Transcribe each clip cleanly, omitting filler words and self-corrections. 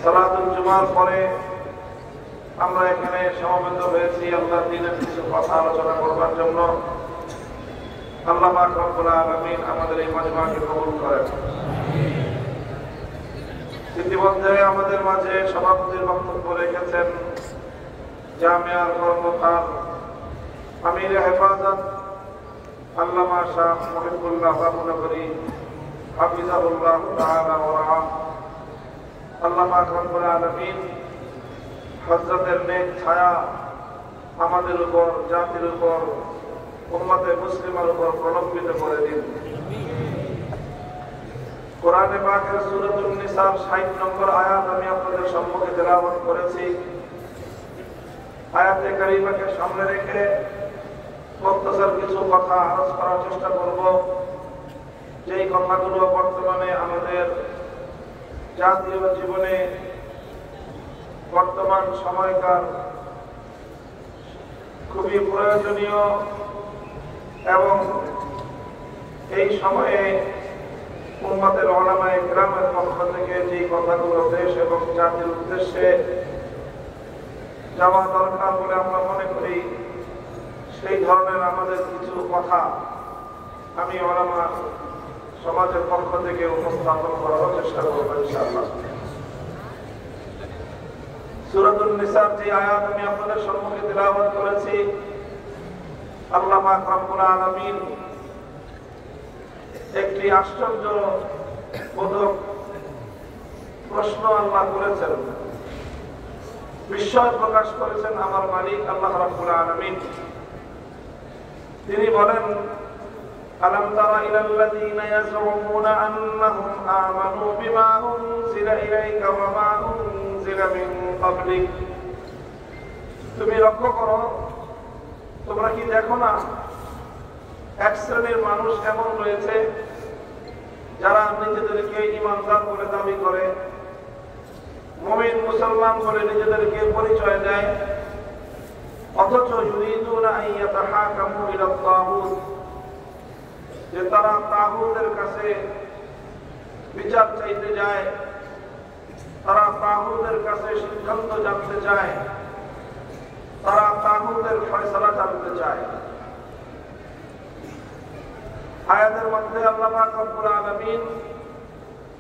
সালাতুল জুমার পরে আমরা এখানে সমবেত হয়েছি আল্লাহর দ্বীনের কিছু কথা আলোচনা করবার জন্য। আল্লাহ পাক রব্বুল আলামিন আমাদের এই মাজমাকে কবুল করেন। ইতিমধ্যে আমাদের মাঝে সভাপতির বক্তব্য রেখেছেন জামিয়ার কর্মকার আমির হেফাজত আল্লামা শাহ মুহিবুল্লাহ বাবুনগরী হাফিজাহুল্লাহ তাআলা ওয়া রাহা। আল্লাহ পাক রব্বুল আলামিন হযরতের নেক ছায়া আমাদের উপর, জাতির উপর, উম্মতে মুসলিমার উপর প্রলম্বিত করে দিন। কোরআনে পাকের সূরাতুন নিসার 60 নম্বর আয়াত আমি আপনাদের সম্মুখে তেলাওয়াত করেছি। আয়াতে কারিমাকে সামনে রেখে মুক্তসর কিছু কথা আরজ করার চেষ্টা করব, যেই কথাগুলো বর্তমানে আমাদের জাতীয় জীবনে, বর্তমান সময়কার খুবই প্রয়োজনীয় এবং এই সময়ে উম্মতের উলামায়ে কেরামের পক্ষ থেকে যে কথাগুলো দেশ এবং জাতির উদ্দেশ্যে যাওয়া দরকার বলে আমরা মনে করি, সেই ধরনের আমাদের কিছু কথা আমি উলামা সমাজের পক্ষ থেকে উপস্থাপন করার চেষ্টা করব ইনশাআল্লাহ। সূরাতুন নিসার যে আয়াত আমি আপনাদের সম্মুখে তেলাওয়াত করেছি, আল্লাহ পাক রব্বুল আলামিন একটি আশ্চর্যবোধক প্রশ্ন আল্লাহ করেছেন, বিস্ময় প্রকাশ করেছেন আমার মালিক আল্লাহ রাব্বুল আলামিন। তিনি বলেন, আলাম তারা ইলাল্লাযীনা ইয়াযউমুনা আন্নাহুম আমানু বিমা উনজিলা ইলাইকা ওয়া মা উনজিলা মিন ক্বাবলিক। তুমি লক্ষ্য করো, তোমরা কি দেখো না এক শ্রেণীর মানুষ এমন রয়েছে যারা নিজেদেরকে ঈমানদার বলে দাবি করে, মুমিন মুসলমান বলে নিজেদেরকে পরিচয় দেয়, অথচ ইউরিদুনা আন ইয়াতাহাকামু ইলা তাগুত, যে তারা তাগুতের কাছে বিচার চাইতে যায়, তারা তাগুতের কাছে সিদ্ধান্ত জানতে চায়, তারা তাগুতের ফয়সালা জানতে চায়। আয়াতের মধ্যে আল্লাহ পাক রব্বুল আলামিন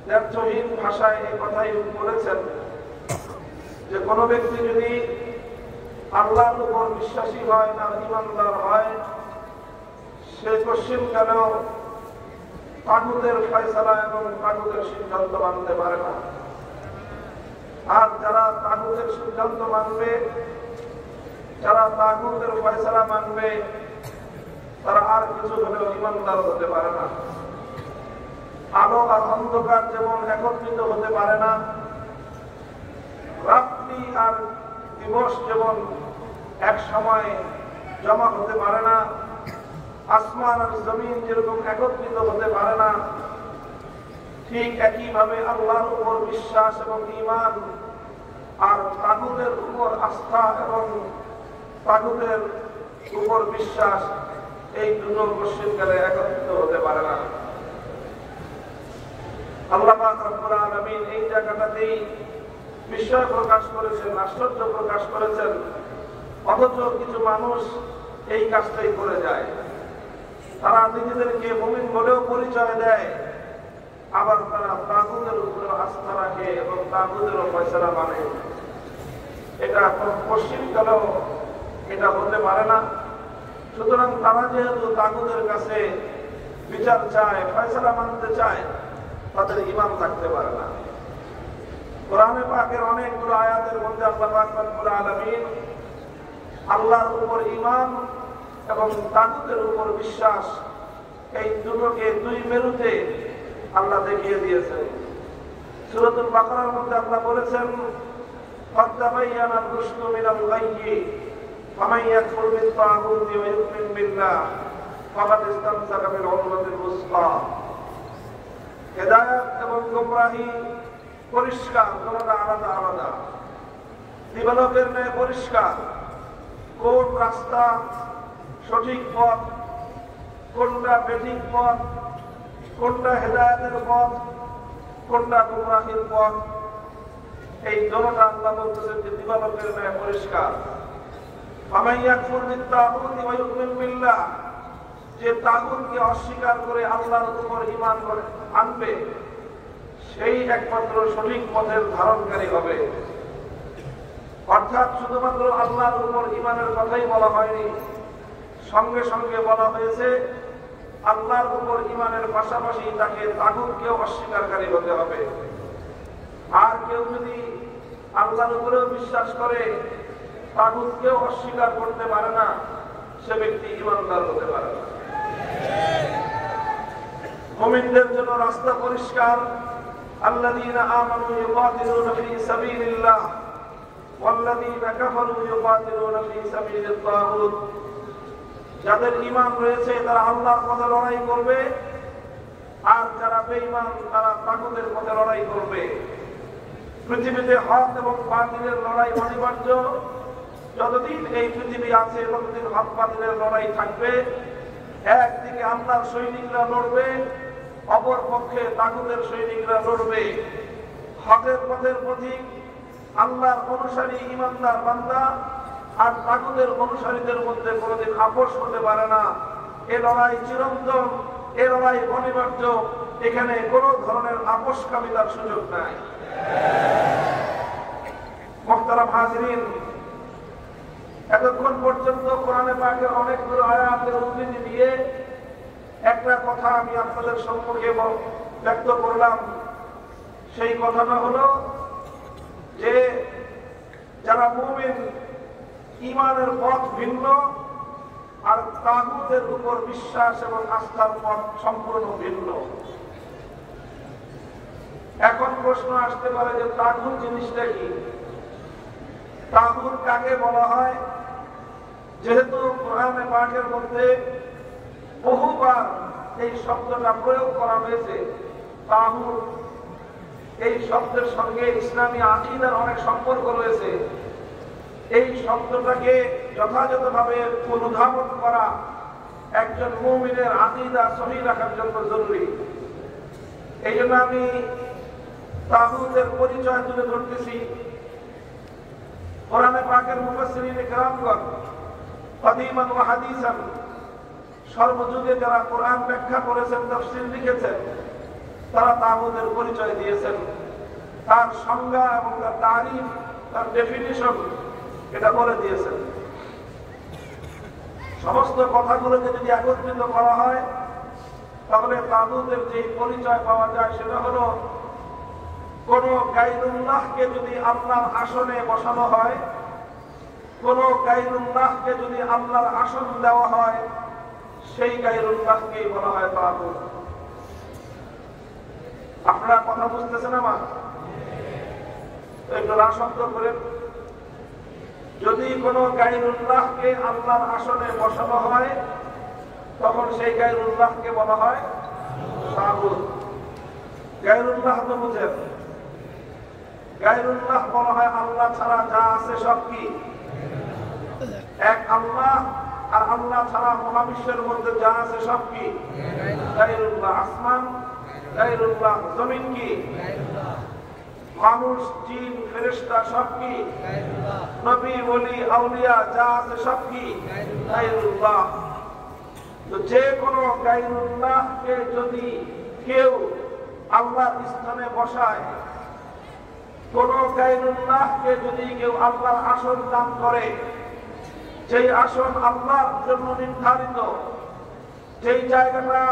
ন্যায্যহীন ভাষায় এই কথাই বলেছেন যে কোনো ব্যক্তি যদি আল্লাহর উপর বিশ্বাসী হয় না, ঈমানদার হয়, সে কশিনকালেও তাগুতের ফয়সালা এবং তাগুতের সিদ্ধান্ত মানতে পারে না। আর যারা তাগুতের সিদ্ধান্ত মানবে, যারা তাগুতের ফয়সালা মানবে, তারা আর কিছু হলেও ঈমানদার হতে পারে না। আলো আর অন্ধকার যেমন একত্রিত হতে পারে না, রাত্রি আর দিবস যেমন এক সময় জমা হতে পারে না, আসমান আর জমিন যেরকম একত্রিত হতে পারে না, ঠিক একইভাবে আল্লাহর উপর বিশ্বাস এবং ঈমান আর তাগুতের উপর আস্থা এবং তাগুতের উপর বিশ্বাস, এই দুটো কশিনকালে একত্রিত হতে পারে না। আল্লাহ পাক রব্বুল আলামিন এই জায়গাটাতেই বিস্ময় প্রকাশ করেছেন, আশ্চর্য প্রকাশ করেছেন, অথচ কিছু মানুষ এই কাজটাই করে যায়। তারা নিজেদেরকে মুমিন বলেও পরিচয় দেয়, আবার তারা তাগুতের উপর আস্থা রাখে এবং তাগুতেরও ফয়সালা মানে। এটা পশ্চিমকালেও এটা হতে পারে না। সুতরাং তারা যেহেতু তাগুতের কাছে বিচার চায়, ফয়সালা মানতে চায়, তাদের ঈমান থাকতে পারে না। কোরআনে পাকের অনেকগুলো আয়াতের মধ্যে আল্লাহ পাক রব্বুল আলামিন আল্লাহর উপর ঈমান এবং তাগুতের উপর বিশ্বাস, এই দুটোকে দুই মেরুতে আল্লাহ দেখিয়ে দিয়েছেন। সূরাতুল বাকারার মধ্যে আল্লাহ বলেছেন, قد تبين الرشد من الغي فمن يكفر بالطاغوت ويؤمن بالله فقد استمسك بالعروة الوثقى। হেদায়েত এবং গোমরাহি পরিষ্কার, দুটোটা আলাদা আলাদা। দিবালোকের ন্যায় পরিষ্কার কোন রাস্তা সঠিক পথ, কোনটা বেঠিক পথ, কোনটা হেদায়েতের পথ, কোনটা গোমরাহির পথ, এই দোনোটা আল্লাহ বলতেছেন যে দিবালোকের ন্যায় পরিষ্কার। ফামান ইয়াকফুর বিত-তাগুতি ওয়া ইউমিন বিল্লাহ, যে তাগুতকে অস্বীকার করে আল্লাহর উপর ঈমান করে আনবে, সেই একমাত্র সঠিক পথের ধারণকারী হবে। অর্থাৎ শুধুমাত্র আল্লাহর উপর ঈমানের কথাই বলা হয়নি, সঙ্গে সঙ্গে বলা হয়েছে আল্লাহর উপর ঈমানের পাশাপাশি তাকে তাগুতকেও অস্বীকারী হতে হবে। আর কেউ যদি আল্লাহর উপরেও বিশ্বাস করে তাগুতকেও অস্বীকার করতে পারে না, সে ব্যক্তি ঈমানদার হতে পারে না। মুমিনদের জন্য রাস্তা পরিষ্কার। আল্লাযীনা আমানু ইউকাতিলুনা ফি সাবিলিল্লাহ ওয়াল্লাযীনা কাফারু ইউকাতিলুনা ফি সাবিলিত তাগুত। যাদের ঈমান রয়েছে তারা আল্লাহর পথে লড়াই করবে, আর যারা বেঈমান তারা তাগুতের পথে লড়াই করবে। পৃথিবীতে হক এবং বাতিলের লড়াই অনিবার্য। যতদিন এই পৃথিবী আছে ততদিন হক বাতিলের লড়াই থাকবে। একদিকে আল্লাহর সৈনিকরা লড়বে, অপর পক্ষে তাগুতের সৈনিকরা লড়বে। হকের পথের পথিক আল্লাহর অনুসারী ঈমানদার বান্দা আর তাগুতের অনুসারীদের মধ্যে কোনোদিন আপোষ হতে পারে না। এ লড়াই চিরন্তন, এ লড়াই অনিবার্য। এখানে কোনো ধরনের আপোষকামিতার সুযোগ নাই। মুহতারাম হাজিরিন, এতক্ষণ পর্যন্ত কোরআনে পাকের অনেকগুলো আয়াতের উদ্ধৃতি দিয়ে একটা কথা আমি আপনাদের সম্মুখে ব্যক্ত করলাম। সেই কথাটা হলো যে যারা মুমিন, ঈমানের পথ ভিন্ন, আর তাগুতের উপর বিশ্বাস এবং আস্থার পথ সম্পূর্ণ ভিন্ন। এখন প্রশ্ন আসতে পারে যে তাগুত জিনিসটা কি? তাগুত কাকে বলা হয়? যেহেতু কোরআনে পাকের মধ্যে বহুবার এই শব্দটা প্রয়োগ করা হয়েছে, তাগুত এই শব্দের সঙ্গে ইসলামী আকীদার অনেক সম্পর্ক রয়েছে। এই শব্দটাকে যথাযথভাবে অনুধাবন করা একজন মুমিনের আকীদা সহিহ রাখার জন্য জরুরি। এই জন্য আমি তাগুতের পরিচয় তুলে ধরতেছি। কোরআনে পাকের মুফাসসিরিনে কেরামগণ কদীমান ওয়া হাদীসান, সর্বযুগে যারা কোরআন ব্যাখ্যা করেছেন, তাফসীর লিখেছেন, তারা তাগুতের পরিচয় দিয়েছেন। তার সংজ্ঞা এবং তার তারিফ, তার ডেফিনিশন এটা বলে দিয়েছেন। সমস্ত কথাগুলোকে যদি একত্রিত করা হয় তাহলে তাগুতের যে পরিচয় পাওয়া যায় সেটা হলো কোন গায়রুল্লাহকে যদি আল্লাহর আসনে বসানো হয়, কোন গায়রুল্লাহকে যদি আল্লাহর আসন দেওয়া হয়, সেই গায়রুল্লাহকেই বলা হয় তাগুত। আপনারা কথা বুঝতেছেন আমার? একটু রাশব্দ করেন। যদি কোন গায়রুল্লাহকে আল্লাহর আসনে বসানো হয়, তখন সেই গায়রুল্লাহকে বলা হয় তাগুত। গায়রুল্লাহ তো বুঝেন, গায়রুল্লাহ বলা হয় আল্লাহ ছাড়া যা আছে সব কি? এক আল্লাহ। আর আল্লাহ ছাড়া মহাবিশ্বের মধ্যে যা আছে সব কি? গায়রুল্লাহ। আসমান গায়রুল্লাহ, জমিন কি? মানুষ, জিন, ফেরেশতা সব কি? নবী, ওলি, আউলিয়া যা আছে সব কি? গায়রুল্লাহ। তো যে কোনো গায়রুল্লাহকে যদি কেউ আল্লাহর স্থানে বসায়, কোন গায়রুল্লাহকে যদি কেউ আল্লাহর আসন দান করে, যেই আসন আল্লাহর জন্য নির্ধারিত, যেই জায়গাটা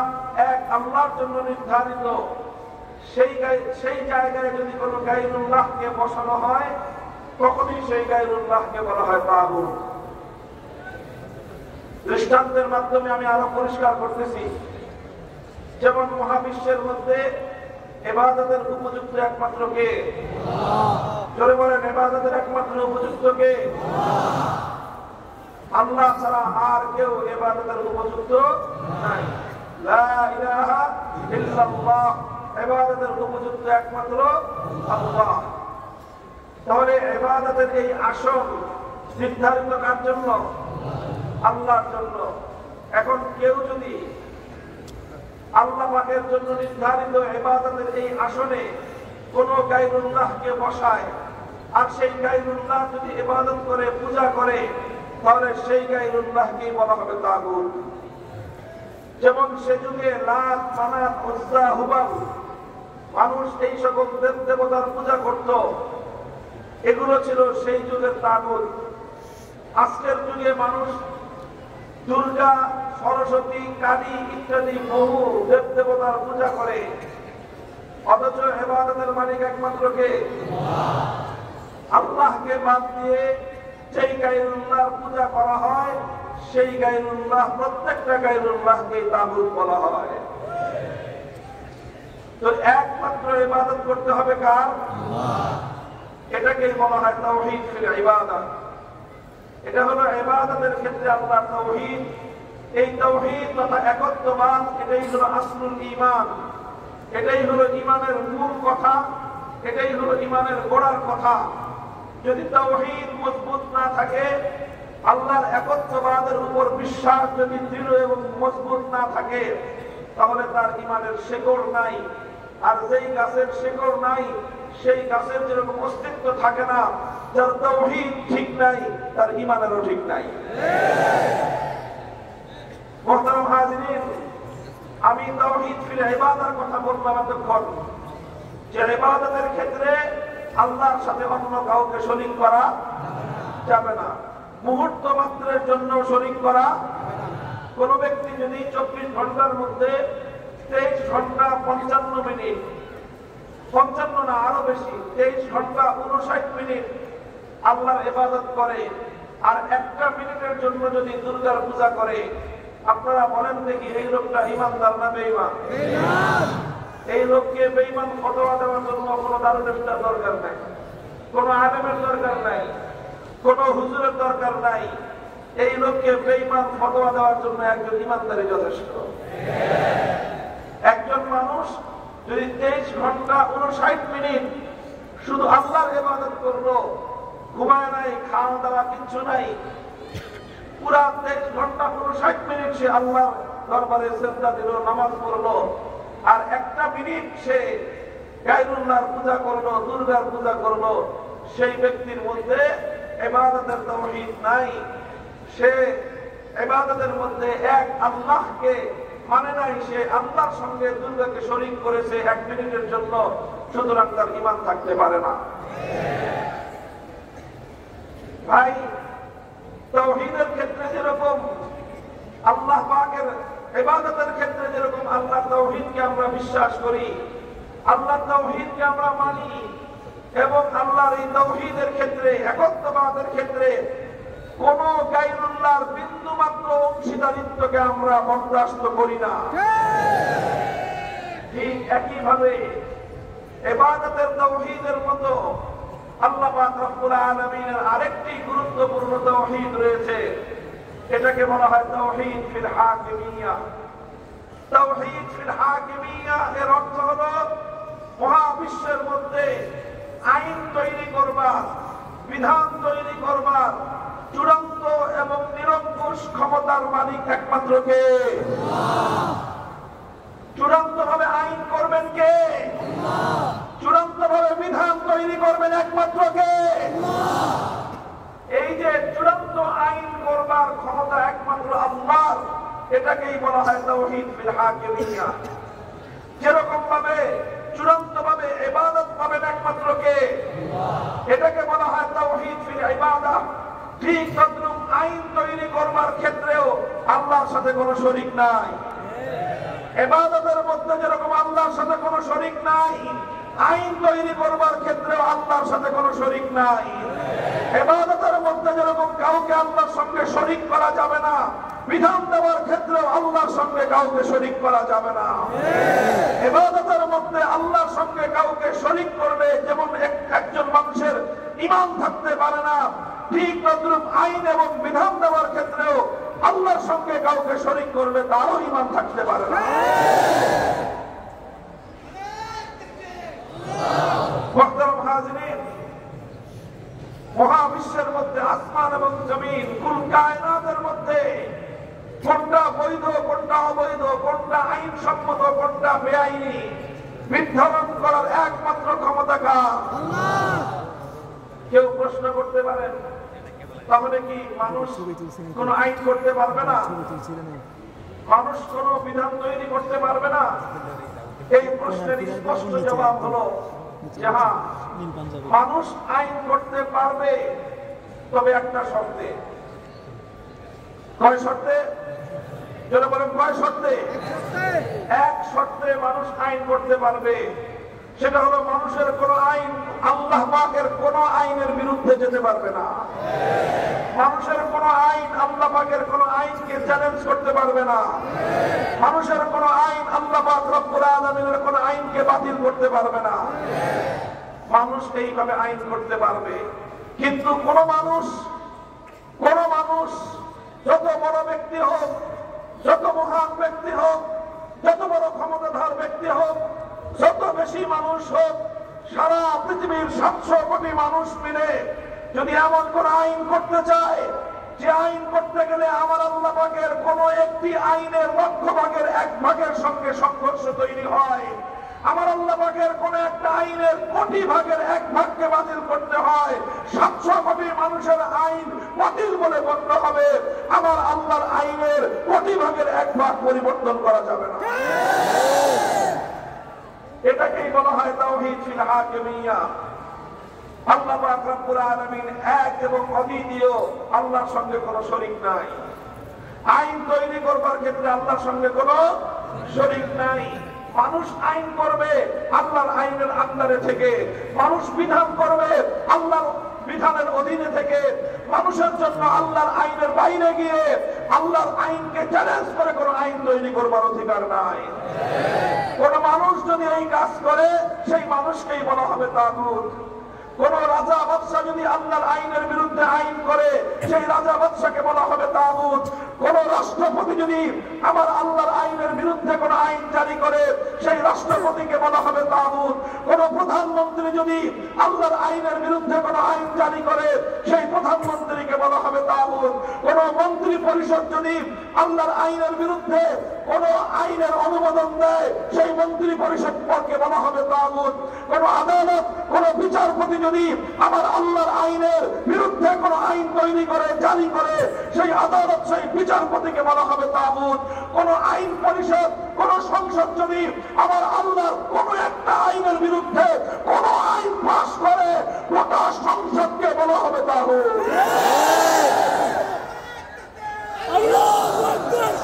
এক আল্লাহর জন্য নির্ধারিত, সেই জায়গায় যদি কোন গায়রুল্লাহকে বসানো হয়, তখনই সেই গায়রুল্লাহকে বলা হয় তাগুত। দৃষ্টান্তের মাধ্যমে আমি আরো পরিষ্কার করতেছি। যেমন মহাবিশ্বের মধ্যে ইবাদতের উপযুক্ত একমাত্র কে? জোরে বলেন, ইবাদতের একমাত্র উপযুক্ত কে? আল্লাহ ছাড়া আর কেউ ইবাদতের উপযুক্ত নাই। লা ইলাহা ইল্লাল্লাহ, ইবাদতের উপযুক্ত একমাত্র আল্লাহ। তাহলে ইবাদতের এই আসন নির্ধারিত কার জন্য? আল্লাহর জন্য। এখন কেউ যদি আল্লাহ পাকের জন্য নির্ধারিত ইবাদতের এই আসনে কোন গায়রুল্লাহকে বসায়, আর সেই গায়রুল্লাহ যদি ইবাদত করে পূজা করে তাহলে সেই গায়রুল্লাহকেই বলা হবে তাগুত। যেমন সে যুগে লাত, মানাত, উজ্জা, হুবাল মানুষ এই সকল দেব দেবতার পূজা করত, এগুলো ছিল সেই যুগের তাগুত। আজকের যুগে মানুষ দুর্গা, সরস্বতী, কালী ইত্যাদি বহু দেব দেবতার পূজা করে, অথচ ইবাদতের মালিক একমাত্র কে? আল্লাহকে বাদ দিয়ে যেই গায়রুল্লাহর পূজা করা হয় সেই গায়রুল্লাহ, প্রত্যেকটা গায়রুল্লাহকে তাগুত বলা হয়। তো একমাত্র ইবাদত করতে হবে কার? এটাকেই বলা হয় তাওহীদ ফিল ইবাদত। এটা হলো ইবাদতের ক্ষেত্রে আল্লাহর তাওহীদ। এই তাওহীদ তথা একত্ববাদ, এটাই হলো আসলুল ঈমান, এটাই হলো ঈমানের মূল কথা, এটাই হলো ঈমানের গোড়ার কথা। যদি তাওহীদ মজবুত না থাকে, আল্লাহর একত্ববাদের উপর বিশ্বাস যদি দৃঢ় এবং মজবুত না থাকে, তাহলে তার ঈমানের শেকড় নাই। আর যেই গাছের শেকড় নাই, সেই গাছের যেরকম অস্তিত্ব থাকে না, যার তাওহীদ ঠিক নাই তার ঈমানেরও ঠিক নাই। মুহতারাম হাজিরিন, আমি তাওহীদ ফিল ইবাদার কথা বললাম এতক্ষণ, যে ইবাদতের ক্ষেত্রে আল্লাহর সাথে অন্য কাউকে শরীক করা যাবে না, মুহূর্ত মাত্রের জন্য শরীক করা। কোন ব্যক্তি যদি 24 ঘন্টার মধ্যে 23 ঘন্টা 55 মিনিট, 55 না আরো বেশি, 23 ঘন্টা 59 মিনিট আল্লাহর ইবাদত করে, আর একটা মিনিটের জন্য যদি দুর্গার পূজা করে, আপনারা বলেন দেখি এই লোকটা ঈমানদার না বেঈমান? এই লোককে বেঈমান ফতোয়া দেওয়ার জন্য কোনো দারুলের দরকার নাই, কোনো আলেমের দরকার নাই, কোনো হুজুরের দরকার নাই। এই লোককে বেঈমান ফতোয়া দেওয়ার জন্য একজন ঈমানদারই যথেষ্ট। একজন মানুষ যদি 23 ঘন্টা 59 মিনিট শুধু আল্লাহর ইবাদত করলো, ঘুমায় নাই, খাওয়া দাওয়া কিচ্ছু নাই, পুরা 23 ঘন্টা 59 মিনিট সে আল্লাহর দরবারে সিজদা দিল, নামাজ পড়লো, আর একটা মিনিট সে গায়রুল্লাহর পূজা করলো, দুর্গার পূজা করলো, সেই ব্যক্তির মধ্যে ইবাদতের তাওহীদ নাই। সে ইবাদতের মধ্যে এক আল্লাহকে মানে নাই, সে আল্লাহর সঙ্গে দুর্গাকে শরীক করেছে 1 মিনিটের জন্য, সুতরাং তার ঈমান থাকতে পারে না। ভাই, তাওহীদের ক্ষেত্রে যেরকম আল্লাহ পাকের ইবাদতের ক্ষেত্রে যেরকম আল্লাহর তাওহীদকে আমরা বিশ্বাস করি, আল্লাহর তাওহীদকে আমরা মানি, এবং আল্লাহর এই তাওহীদের ক্ষেত্রে, একত্ববাদের ক্ষেত্রে কোন গায়রুল্লাহর বিন্দু মাত্র অংশীদারিত্বকে আমরা বরদাস্ত করি না। ঠিক একইভাবে ইবাদতের তাওহীদের মতো আল্লাহ পাক রব্বুল আলামিনের আরেকটি গুরুত্বপূর্ণ তাওহীদ রয়েছে, এটাকে বলা হয় তাওহীদ ফিল হাকিমিয়া। তাওহীদ ফিল হাকিমিয়া এর অর্থ হলো মহাবিশ্বের মধ্যে আইন তৈরি করবার, বিধান তৈরি করবার চূড়ান্ত এবং নিরঙ্কুশ ক্ষমতার মালিক একমাত্র কে? চূড়ান্ত ভাবে আইন করবেন কে? চূড়ান্ত ভাবে বিধান তৈরি করবেন একমাত্র কে? এই যে চূড়ান্ত আইন করবার ক্ষমতা একমাত্র আল্লাহর, এটাকেই বলা হয় তাওহীদ ফিল হাকিমিয়া। যেরকম ভাবে চূড়ান্ত ভাবে ইবাদত পাবেন একমাত্র কে? এটাকে বলা হয় তাওহীদ ফিল ইবাদাহ। ঠিক তদ্রুপ আইন তৈরি করবার ক্ষেত্রেও আল্লাহর সাথে কোনো শরীক নাই। ইবাদতের মধ্যে যেরকম আল্লাহর সাথে কোনো শরীক নাই, আইন তৈরি করবার ক্ষেত্রেও আল্লাহর সাথে কোনো শরীক নাই। ইবাদতের মধ্যে যেরকম কাউকে আল্লাহর সঙ্গে শরীক করা যাবে না, বিধান দেওয়ার ক্ষেত্রেও আল্লাহর সঙ্গে কাউকে শরীক করা যাবে না। ইবাদতের মধ্যে আল্লাহর সঙ্গে কাউকে শরীক করবে, যেমন একজন মানুষের ঈমান থাকতে পারে না, ঠিক তদ্রুপ আইন এবং বিধান দেওয়ার ক্ষেত্রেও আল্লাহর সঙ্গে কাউকে শরীক করবে, তারও ঈমান থাকতে পারে না। মুহতারাম হাজিরিন, মহাবিশ্বের মধ্যে আসমান এবং জমিন, কুল কায়নাতের মধ্যে কোনটা বৈধ, কোনটা অবৈধ, কোনটা আইনসম্মত, কোনটা বেআইনি নির্ধারণ করার একমাত্র ক্ষমতা কার? কেউ প্রশ্ন করতে পারেন, তাহলে কি মানুষ কোন আইন করতে পারবে না? মানুষ কোন বিধান তৈরি করতে পারবে না? এই প্রশ্নের স্পষ্ট জবাব হলো যে হ্যাঁ, মানুষ আইন করতে পারবে, তবে একটা শর্তে। কয় শর্তে? যারা বলেন কয় শর্তে? এক শর্তে মানুষ আইন করতে পারবে, সেটা হলো মানুষের কোন আইন আল্লাহ পাকের কোন আইনের বিরুদ্ধে যেতে পারবে না। মানুষের কোন আইন আল্লাহ পাকের কোন আইনকে চ্যালেঞ্জ করতে পারবে না। মানুষের কোন আইন আল্লাহ পাক রব্বুল আলামিনের কোন আইনকে বাতিল করতে পারবে না। মানুষ এইভাবে আইন করতে পারবে। কিন্তু কোন মানুষ যত বড় ব্যক্তি হোক, যত মহান ব্যক্তি হোক, যত বড় ক্ষমতাধর ব্যক্তি হোক, যত বেশি মানুষ হোক, সারা পৃথিবীর 700 কোটি মানুষ মিলে যদি এমন কোন আইন করতে চায় যে আইন করতে গেলে আমার আল্লাহ পাকের কোন একটি আইনের লক্ষ ভাগের 1 ভাগের সঙ্গে সংঘর্ষ তৈরি হয়, আমার আল্লাহ পাকের কোন একটা আইনের কোটি ভাগের 1 ভাগকে বাতিল করতে হয়, 700 কোটি মানুষের আইন বাতিল বলে গণ্য হবে, আমার আল্লাহর আইনের কোটি ভাগের 1 ভাগ পরিবর্তন করা যাবে না। এটাকেই বলা হয় তাওহীদ ফিল হাকিমিয়া। আল্লাহ পাক রব্বুল আলামিন এক এবং অদ্বিতীয়, আল্লাহর সঙ্গে কোনো শরীক নাই। আইন তৈরি করবার ক্ষেত্রে আল্লাহর সঙ্গে কোনো শরীক নাই। মানুষ আইন করবে আল্লাহর আইনের আন্ডারে থেকে, মানুষ বিধান করবে আল্লাহর বিধানের অধীনে থেকে, মানুষের জন্য আল্লাহর আইনের বাইরে গিয়ে আল্লাহর আইনকে চ্যালেঞ্জ করে কোনো আইন তৈরি করবার অধিকার নাই। কোন মানুষ যদি এই কাজ করে, সেই মানুষকেই বলা হবে তাগুত। কোন রাজা বাদশা যদি আল্লাহর আইনের বিরুদ্ধে আইন করে, সেই রাজা বাদশাকে বলা হবে তাগুত। কোন রাষ্ট্রপতি যদি আমার আল্লাহর আইনের বিরুদ্ধে কোন আইন জারি করে, সেই রাষ্ট্রপতিকে বলা হবে তাগুত। কোন প্রধানমন্ত্রী যদি আল্লাহর আইনের বিরুদ্ধে কোন আইন জারি করে, সেই প্রধানমন্ত্রীকে বলা হবে তাগুত। কোন মন্ত্রী পরিষদ যদি আল্লাহর আইনের বিরুদ্ধে কোন আইনের অনুমোদন দেয়, সেই মন্ত্রী পরিষদকে বলা হবে তাগুত। কোন আদালত, কোন বিচারপতি যদি আমার আল্লাহর আইনের বিরুদ্ধে কোন আইন তৈরি করে, জারি করে, সেই আদালত, সেই বিচারপতিকে বলা হবে তাগুত। কোন আইন পরিষদ, কোন সংসদ যদি আমার আল্লাহর কোন একটা আইনের বিরুদ্ধে কোন আইন পাস করে, গোটা সংসদকে বলা হবে তাগুত। আল্লাহু আকবার,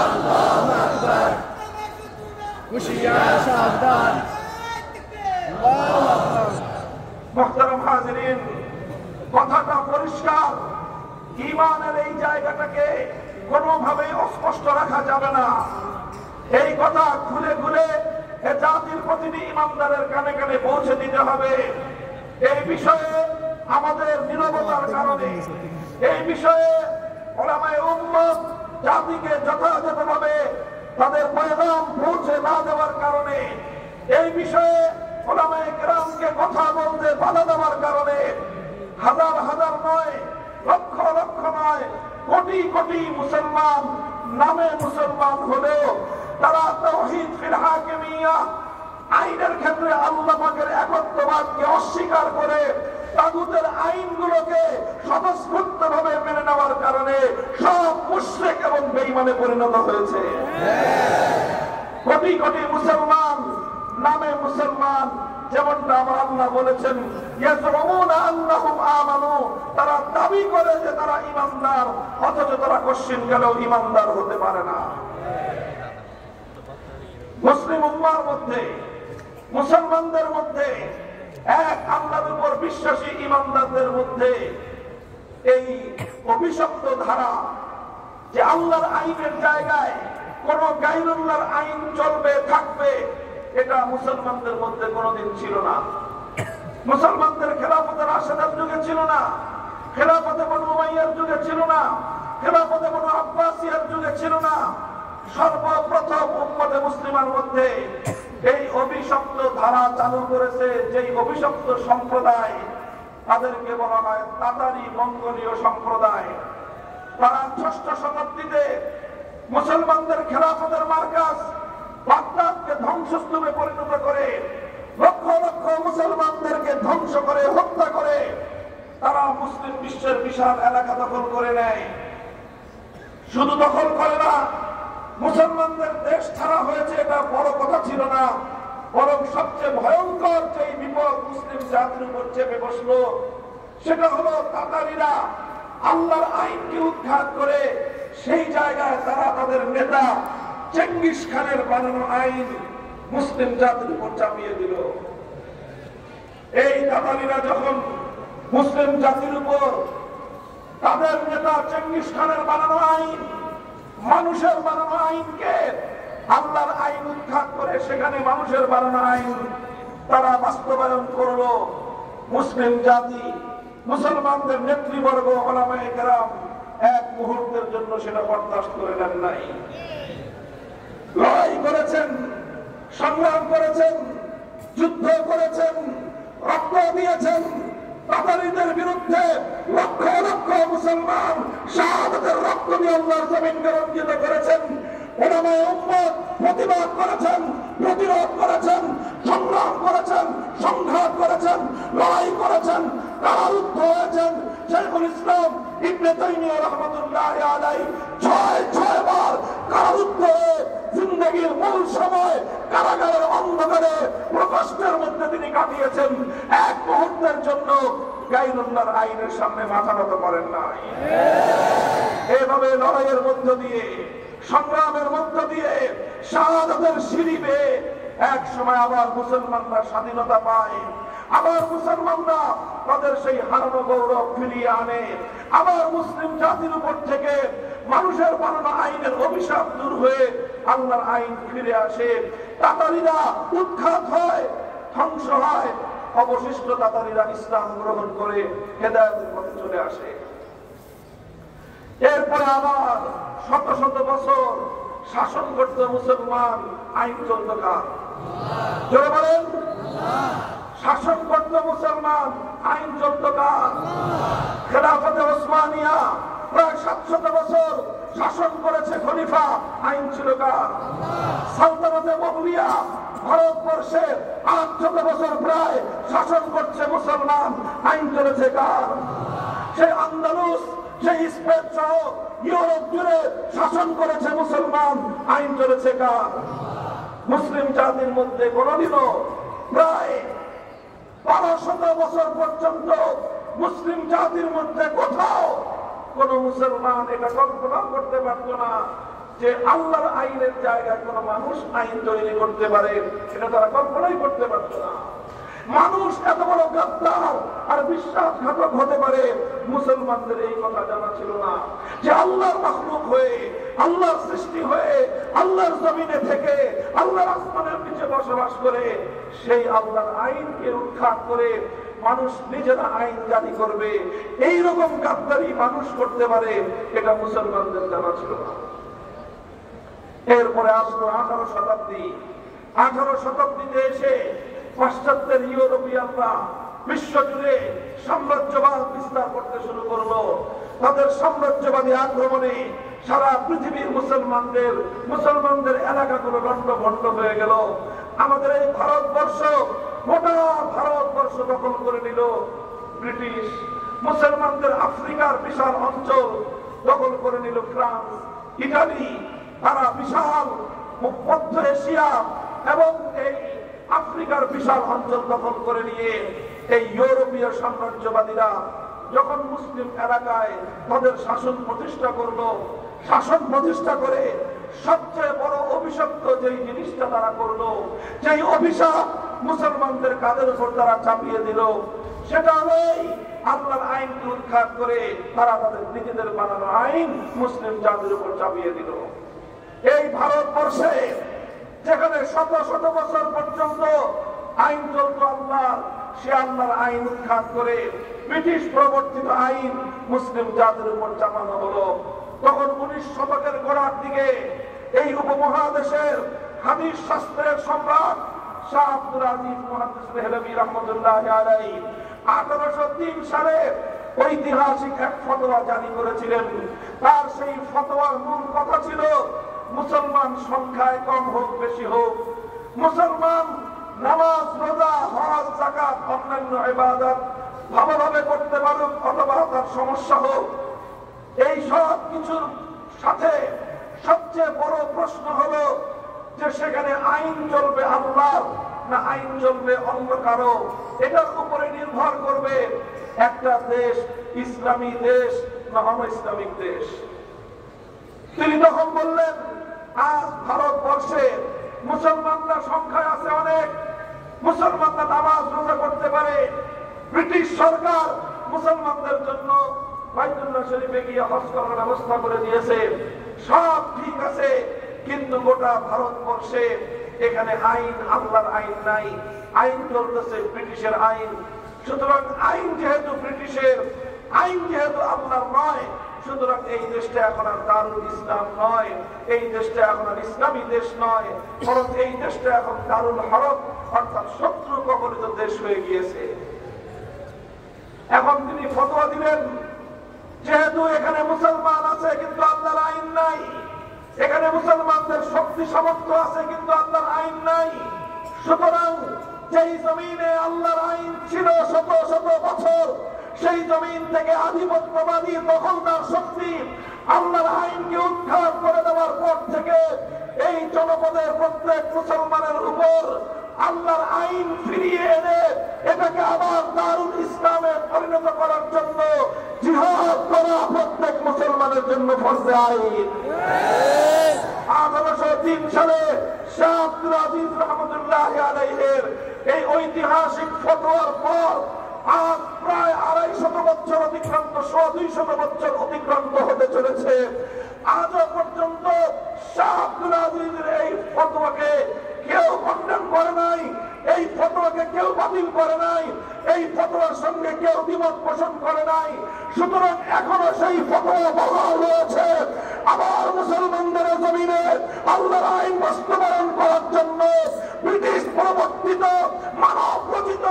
আল্লাহু আকবার, হুশিয়ার সাবধান। আল্লাহু আকবার। মুহতারাম হাজিরিন, কথাটা পরিষ্কার। ঈমানের এই জায়গাটাকে কোনোভাবেই অস্পষ্ট রাখা যাবে না। এই কথা খুলে খুলে এ জাতির প্রতিটি ইমানদারের কানে কানে পৌঁছে দিতে হবে। এই বিষয়ে আমাদের নীরবতার কারণে, এই বিষয়ে উলামায়ে উম্মত জাতিকে যথাযথভাবে তাদের পয়গাম পৌঁছে না দেওয়ার কারণে, এই বিষয়ে উলামায়ে কেরামকে কথা বলতে বাধা দেওয়ার কারণে হাজার হাজার নয়, লক্ষ লক্ষ নয়, কোটি কোটি মুসলমান নামে মুসলমান হলেও তারা তাওহীদ ফিল হাকিমিয়া, আইনের ক্ষেত্রে আল্লাহ পাকের একত্ববাদকে অস্বীকার করে তাগুতের আইনগুলোকে স্বতঃস্ফূর্তভাবে মেনে নেওয়ার কারণে সব মুশরিক এবং বেঈমানে পরিণত হয়েছে। কোটি কোটি মুসলমান নামে মুসলমান, যেমনটা আমার আল্লাহ বলেছেন, ইয়াজরুমুনা আন্নাহুম আমানু, তারা দাবি করে যে তারা ঈমানদার, অথচ তারা কশিন গেলেও ঈমানদার হতে পারে না। মুসলিম উম্মাহর মধ্যে, মুসলমানদের মধ্যে, এক আল্লাহর উপর বিশ্বাসী ঈমানদারদের মধ্যে এই অভিশপ্ত ধারা যে আল্লাহর আইনের জায়গায় কোন গায়রুল্লাহর আইন চলবে, থাকবে, এটা মুসলমানদের মধ্যে কোনোদিন ছিল না। মুসলমানদের খেলাফতে রাশেদার যুগে ছিল না, খেলাফতে বনু উমাইয়ার যুগে ছিল না, খেলাফতে বনু আব্বাসিয়ার যুগে ছিল না। সর্বপ্রথম উম্মতে মুসলিমার মধ্যে এই অভিশপ্ত ধারা চালু করেছে যেই অভিশপ্ত সম্প্রদায়, তাদেরকে বলা হয় তাতারি মঙ্গোলীয় সম্প্রদায়। তারা 6ষ্ঠ শতাব্দীতে মুসলমানদের খেলাফতের মার্কাজ বাগদাদকে ধ্বংসস্তূপে পরিণত করে লক্ষ লক্ষ মুসলমানদেরকে ধ্বংস করে হত্যা করে তারা মুসলিম বিশ্বের বিশাল এলাকা দখল করে নেয়। শুধু দখল করে না, মুসলমানদের দেশ ছাড়া হয়েছে এটা বড় কথা ছিল না, বরং সবচেয়ে ভয়ঙ্কর যে বিপদ মুসলিম জাতির উপর চেপে বসলো সেটা হলো তাতারিরা আল্লাহর আইনকে উৎখাত করে সেই জায়গায় তারা তাদের নেতা চেঙ্গিস খানের বানানো আইন মুসলিম জাতির উপর চাপিয়ে দিল। এই তাতারিরা যখন মুসলিম জাতির উপর তাদের নেতা চেঙ্গিস খানের বানানো আইন, মানুষের বানানো আইনকে আল্লাহর আইন উৎখাত করে সেখানে মানুষের বানানো আইন তারা বাস্তবায়ন করলো, মুসলিম জাতি মুসলমানদের নেতৃবর্গ ওলামায়ে কেরাম এক মুহূর্তের জন্য সেটা বরদাস্ত করে নেন নাই। লড়াই করেছেন, সংগ্রাম করেছেন, যুদ্ধ করেছেন, রক্ত দিয়েছেন। তাতারিদের বিরুদ্ধে লক্ষ লক্ষ মুসলমান শাহাদাতের রক্ত দিয়ে আল্লাহর জমিনকে রঞ্জিত করেছেন। ওলামায়ে উম্মত প্রতিবাদ করেছেন, প্রতিরোধ করেছেন, সংগ্রাম করেছেন, সংঘাত করেছেন, লড়াই করেছেন, কারারুদ্ধ হয়েছেন। শাইখুল ইসলাম ইবনে তাইমিয়া রাহমাতুল্লাহি আলাইহি ৬ বার কারারুদ্ধ হয়ে জিন্দেগীর মূল সময় কারাগারের অন্ধকারে প্রকোষ্ঠের মধ্যে তিনি কাটিয়েছেন। এক মুহূর্তের জন্য গায়রুল্লাহর আইনের সামনে মাথা নত করেন নাই। এভাবে লড়াইয়ের মধ্য দিয়ে, সংগ্রামের মধ্য দিয়ে, শাহাদাতের সিঁড়ি বেয়ে এক সময় আবার মুসলমানরা স্বাধীনতা পায়। আবার মুসলমানরা তাদের সেই হারানো গৌরব ফিরিয়ে আনে। আবার মুসলিম জাতির উপর থেকে মানুষের বানানো আইনের অভিশাপ দূর হয়ে আল্লাহর আইন ফিরে আসে। তাতারিরা উৎখাত হয়, ধ্বংস হয়। অবশিষ্ট তাতারিরা ইসলাম গ্রহণ করে হেদায়েতের পথে চলে আসে। এরপরে আবার শত শত বছর শাসন করতে মুসলমান, আইন চলত কার? জোরে বলেন। শাসন করত মুসলমান, আইন চলত কার? খেলাফতে ওসমানিয়া প্রায় ৭০০ বছর শাসন করেছে খলিফা, আইন ছিল কার? সালতানাতে মুগলিয়া ভারতবর্ষে ৮০০ বছর প্রায় শাসন করছে মুসলমান, আইন চলেছে কার? সেই আন্দালুস, সেই স্পেন সহ ইউরোপ জুড়ে শাসন করেছে মুসলমান, আইন চলেছে কার? মুসলিম জাতির মধ্যে কোনদিনও প্রায় ১২০০ বছর পর্যন্ত মুসলিম জাতির মধ্যে কোথাও কোন মুসলমান এটা কল্পনা করতে পারত না যে আল্লাহর আইনের জায়গায় কোন মানুষ আইন তৈরি করতে পারে। এটা তারা কল্পনাই করতে পারত না। মানুষ এত বড় গাদ্দার আর বিশ্বাসঘাতক হতে পারে, মুসলমানদের এই কথা জানা ছিল না যে আল্লাহর মাখলুক হয়ে, আল্লাহর সৃষ্টি হয়ে, আল্লাহর জমিনে থেকে, আল্লাহর আসমানের নিচে বসবাস করে সেই আল্লাহর আইনকে উৎখাত করে মানুষ নিজেরা আইন জারি করবে, এইরকম গাদ্দারি মানুষ করতে পারে, এটা মুসলমানদের জানা ছিল না। এরপরে আসলো 18 শতাব্দী। 18 শতাব্দীতে এসে পাশ্চাত্যের ইউরোপিয়ানরা বিশ্বজুড়ে সাম্রাজ্যবাদ বিস্তার করতে শুরু করলো। তাদের সাম্রাজ্যবাদী আক্রমণে সারা পৃথিবীর মুসলমানদের এলাকাগুলো লন্ডভন্ড হয়ে গেল। আমাদের এই ভারতবর্ষ, গোটা ভারতবর্ষ দখল করে নিল ব্রিটিশ। মুসলমানদের আফ্রিকার বিশাল অঞ্চল দখল করে নিল ফ্রান্স, ইটালি। তারা বিশাল মধ্য এশিয়া এবং এই আফ্রিকার বিশাল অঞ্চল দখল করে নিয়ে এই ইউরোপীয় সাম্রাজ্যবাদীরা যখন মুসলিম এলাকায় তাদের শাসন প্রতিষ্ঠা করলো, শাসন প্রতিষ্ঠা করে সবচেয়ে বড় অভিশপ্ত যেই জিনিসটা তারা করলো, যেই অভিশাপ মুসলমানদের কাঁধের উপর তারা চাপিয়ে দিল, সেটা হলোই আল্লাহর আইনকে উৎখাত করে তারা তাদের নিজেদের বানানো আইন মুসলিম জাতির উপর চাপিয়ে দিল। এই ভারতবর্ষে যেখানে শত শত বছর পর্যন্ত আইন চলত আল্লাহর, সে আল্লাহর আইন উৎখাত করে ব্রিটিশ প্রবর্তিত আইন মুসলিম জাতির উপর চাপানো হলো। তখন 19 শতকের গোড়ার দিকে এই উপমহাদেশের হাদিস শাস্ত্রের সম্রাট শাহ আব্দুল আজিজ মুহাদ্দিস দেহলভী রাহমাতুল্লাহি আলাইহি 1803 সালে ঐতিহাসিক এক ফতোয়া জারি করেছিলেন। তার সেই ফতোয়ার মূল কথা ছিল মুসলমান সংখ্যায় কম হোক বেশি হোক, মুসলমান নামাজ, রোজা, হজ, যাকাত, অন্যান্য ইবাদত ভালোভাবে করতে পারুক অথবা তার সমস্যা হোক, এই সব কিছুর সাথে সবচেয়ে বড় প্রশ্ন হলো যে সেখানে আইন চলবে আল্লাহর না আইন চলবে অন্য কারো। এটার উপরে নির্ভর করবে একটা দেশ ইসলামী দেশ না অন ইসলামিক দেশ। তিনি তখন বললেন, আজ ভারতবর্ষে মুসলমানরা সংখ্যায় আছে অনেক, মুসলমানরা নামাজ রোজা করতে পারে। ব্রিটিশ সরকার মুসলমানদের জন্য বাইতুল্লাহ শরীফে গিয়ে হজ করার ব্যবস্থা করে দিয়েছে, সব ঠিক আছে, কিন্তু গোটা ভারতবর্ষে এখানে আইন আল্লাহর আইন নাই, আইন চলতেছে ব্রিটিশের আইন। সুতরাং আইন যেহেতু ব্রিটিশের, আইন যেহেতু আল্লাহর নয়, সুতরাং এই দেশটা এখন আর দারুল ইসলাম নয়, এই দেশটা এখন আর ইসলামী দেশ নয়, বরং এই দেশটা এখন দারুল হরব অর্থাৎ শত্রু কবলিত দেশ হয়ে গিয়েছে। এখন তিনি ফতোয়া দিলেন, যেহেতু এখানে মুসলমান আছে কিন্তু আল্লাহর আইন নাই, এখানে মুসলমানদের শক্তি সামর্থ্য আছে কিন্তু আল্লাহর আইন নাই, সুতরাং যেই জমিনে আল্লাহর আইন ছিল শত শত বছর, সেই জমিন থেকে আধিপত্যবাদী দখলদার শক্তি আল্লাহর আইনকে উৎখাত করে দেওয়ার পর থেকে এই জনপদের প্রত্যেক মুসলমানের উপর আল্লাহর আইন ফিরিয়ে এনে এটাকে আবার দারুল ইসলামে পরিণত করার জন্য জিহাদ করা প্রত্যেক মুসলমানের জন্য ফরজে আইন। 1803 সালে শাহ আব্দুল আজিজ রহমতুল্লাহ আলাইহির এই ঐতিহাসিক ফতোয়ার পর আজ প্রায় 250 বছর অতিক্রান্ত, 200 বছর অতিক্রান্ত হতে চলেছে। আজও পর্যন্ত শাহ আব্দুল আজিজের এই ফতোয়াকে কেউ খণ্ডন করে নাই, এই ফতোয়াকে কেউ বাতিল করে নাই, এই ফতোয়ার সঙ্গে কেউ দ্বিমত পোষণ করে নাই। সুতরাং এখনো সেই ফতোয়া বহাল রয়েছে। আবার মুসলমানদের জমিনে আল্লাহর আইন বাস্তবায়ন করার জন্য ব্রিটিশ প্রবর্তিত মানব রচিত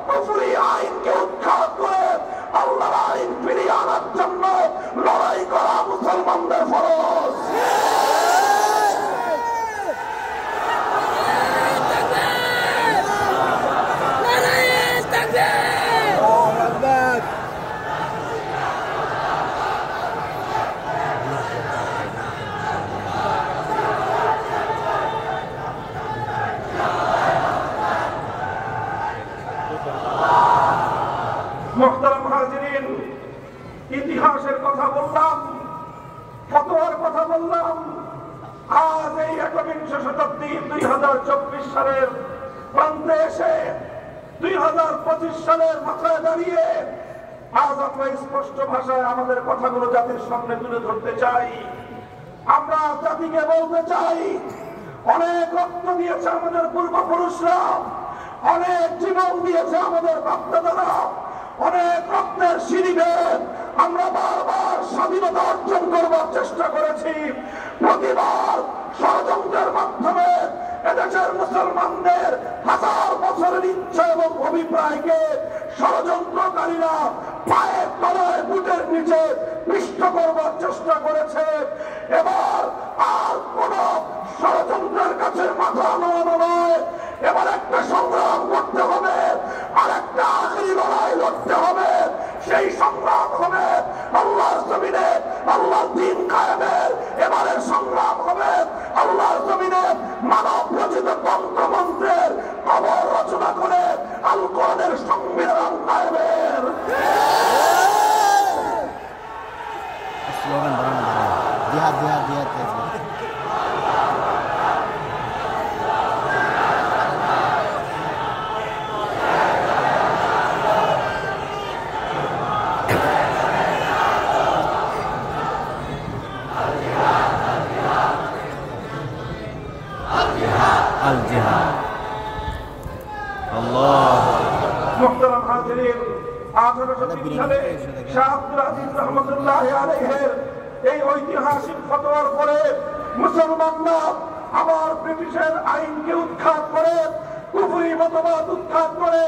কুফরি আইনকে উৎখাত করে আল্লাহর আইন ফিরিয়ে আনার জন্য লড়াই করা মুসলমানদের ফরজ। মুহতারাম হাজিরিন, ইতিহাসের কথা বললাম, ফতোয়ার কথা বললাম। আজ এই একবিংশ শতাব্দী 2024 সালের প্রান্তে এসে 2025 সালের মাথায় দাঁড়িয়ে আজ আমরা স্পষ্ট ভাষায় আমাদের কথাগুলো জাতির সামনে তুলে ধরতে চাই। আমরা জাতিকে বলতে চাই, অনেক রক্ত দিয়েছে আমাদের পূর্বপুরুষরা, অনেক জীবন দিয়েছে আমাদের বাপ-দাদারা, অনেক রক্তের সিঁড়িতে আমরা বারবার স্বাধীনতা অর্জন করবার চেষ্টা করেছি। প্রতিবার ষড়যন্ত্রের মাধ্যমে এদেশের মুসলমানদের হাজার বছরের ইচ্ছা এবং অভিপ্রায়কে ষড়যন্ত্রকারীরা পায়ের তলায় বুটের নিচে পিষ্ট করবার চেষ্টা করেছে। এবার আর কোন ষড়যন্ত্রের কাছে মাথা নোয়ানো নয়, এবার একটা সংগ্রাম করতে হবে, আর একটা আখেরি লড়াই লড়তে হবে। সেই সংগ্রাম হবে আল্লাহর জমিনে আল্লাহর দ্বীন কায়েমের। এবারের সংগ্রাম হবে আল্লাহর জমিনে মানব রচিত তন্ত্রমন্ত্রের খবর রচনা করে আল কোরআনের সংবিধান কায়েমের। স্লোগান জিহাদ জিহাদ জিহাদ। মুহতারাম হাজিরিন, 1803 সালে শাহ আব্দুল আজিজ রহমতুল্লাহ আলাইহির এই ঐতিহাসিক ফতোয়ার পরে মুসলমানরা আবার ব্রিটিশের আইনকে উৎখাত করে, কুফরি মতবাদ উৎখাত করে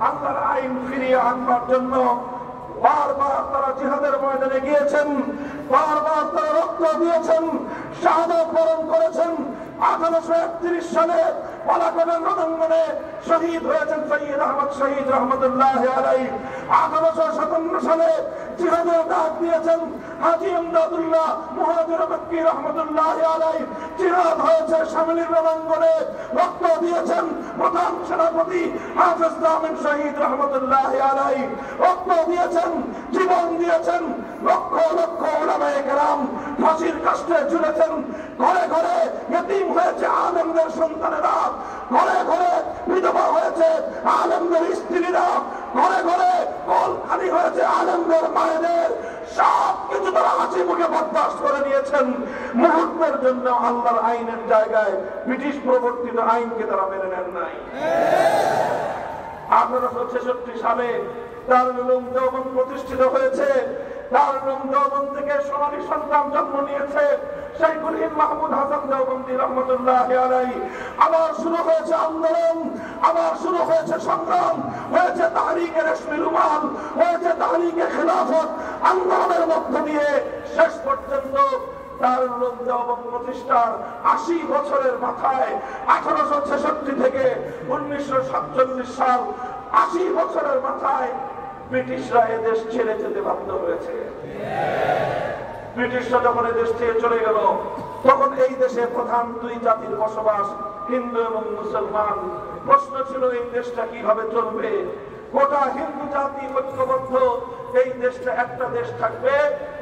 আল্লাহর আইন ফিরিয়ে আনবার জন্য বারবার তারা জিহাদের ময়দানে গিয়েছেন, বারবার তারা রক্ত দিয়েছেন, শাহাদাত বরণ করেছেন। 1831 সালে পালাকোটের রণাঙ্গনে শহীদ হয়েছেন সৈয়দ আহমদ শহীদ রহমতুল্লাহ আলাইহি। 1857 সালে জিহাদের ডাক দিয়েছেন হাজী ইমদাদুল্লাহ মুহাজির মক্কি রহমতুল্লাহ আলাইহি। জিহাদ হয়েছে শামিলির রণাঙ্গনে, রক্ত দিয়েছেন প্রধান সেনাপতি হাফেজ আমিন শহীদ রহমতুল্লাহ আলাইহি। রক্ত দিয়েছেন, জীবন দিয়েছেন লক্ষ লক্ষ উলামায়ে কেরাম, ফাঁসির কাষ্ঠে ঝুলেছেন। ঘরে ঘরে ইতিম হয়েছে আলেমদের সন্তানেরা, ঘরে ঘরে বিধবা হয়েছে আলেমদের স্ত্রীরা, ঘরে ঘরে কল খালি হয়েছে আলেমদের মায়েদের। সব কিছু তারা হাসি মুখে বরদাস্ত করে নিয়েছেন। মুহূর্তের জন্য আল্লাহর আইনের জায়গায় ব্রিটিশ প্রবর্তিত আইনকে তারা মেনে নেন নাই। 1866 সালে দারুল উলুম দেওবন্দ প্রতিষ্ঠিত হয়েছে। দারুল উলুম দেওবন্দ থেকে সোনালী সন্তান জন্ম নিয়েছে শাইখুল হিন্দ মাহমুদ হাসান দেওবন্দি রহমতুল্লাহ আলাইহি। আবার শুরু হয়েছে আন্দোলন, আবার শুরু হয়েছে সংগ্রাম, হয়েছে তাহরিকে রেশমি রুমাল, হয়েছে তাহরিকে খিলাফত। আন্দোলনের মধ্য দিয়ে শেষ পর্যন্ত দারুল উলুম দেওবন্দ প্রতিষ্ঠার 80 বছরের মাথায় 1866 থেকে 1947 সাল 80 বছরের মাথায় ব্রিটিশরা এদেশ ছেড়ে যেতে বাধ্য হয়েছে। ব্রিটিশরা যখন এদেশ ছেড়ে চলে গেল, তখন এই দেশে প্রধান দুই জাতির বসবাস, হিন্দু এবং মুসলমান। প্রশ্ন ছিল এই দেশটা কিভাবে চলবে। গোটা হিন্দু জাতি ঐক্যবদ্ধ, এই দেশটা একটা দেশ থাকবে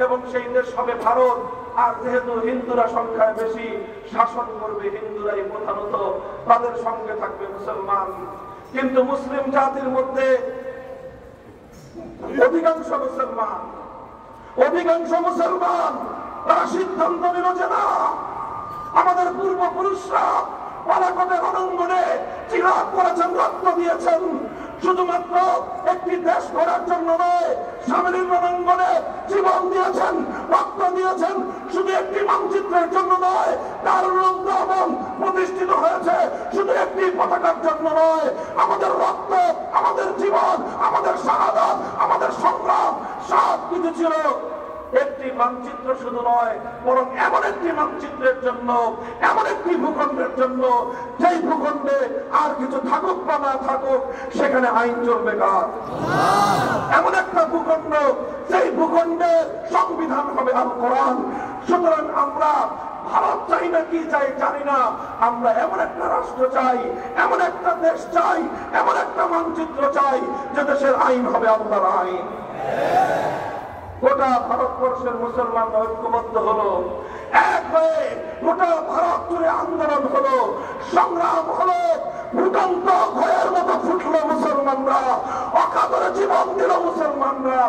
এবং সেই দেশ হবে ভারত। আর যেহেতু হিন্দুরা সংখ্যায় বেশি, শাসন করবে হিন্দুরাই প্রধানত, তাদের সঙ্গে থাকবে মুসলমান। কিন্তু মুসলিম জাতির মধ্যে অধিকাংশ মুসলমান তারা সিদ্ধান্ত নিল যে না, আমাদের পূর্বপুরুষরা পালাকোটের রণাঙ্গনে জিহাদ করেছেন, রক্ত দিয়েছেন, শুধুমাত্র একটি দেশ গড়ার জন্য নয়, শামিলির রণাঙ্গনে জীবন দিয়েছেন, রক্ত দিয়েছেন, শুধু একটি মানচিত্রের জন্য নয়। দারুল উলুম দেওবন্দ প্রতিষ্ঠিত হয়েছে শুধু একটি পতাকার জন্য নয়। আমাদের রক্ত, আমাদের জীবন, আমাদের শাহাদাত, আমাদের সংগ্রাম সব কিছু ছিল একটি মানচিত্র শুধু নয়, বরং এমন একটি মানচিত্রের জন্য, এমন একটি ভূখণ্ডের জন্য, যেই ভূখণ্ডে আর কিছু থাকুক বা না থাকুক সেখানে আইন চলবে কার। এমন একটা ভূখণ্ড, সেই ভূখণ্ডের সংবিধান হবে আল কোরআন। সুতরাং আমরা ভারত চাই না কি চাই জানি না, আমরা এমন একটা রাষ্ট্র চাই, এমন একটা দেশ চাই, এমন একটা মানচিত্র চাই যে দেশের আইন হবে আল্লাহর আইন। গোটা ভারতবর্ষের মুসলমান ঐক্যবদ্ধ হলো, এক হয়ে গোটা ভারত জুড়ে আন্দোলন হলো, সংগ্রাম হলো, ভূকম্প ভয়ের মতো ফুটলো মুসলমানরা, অকাতরে জীবন দিল মুসলমানরা।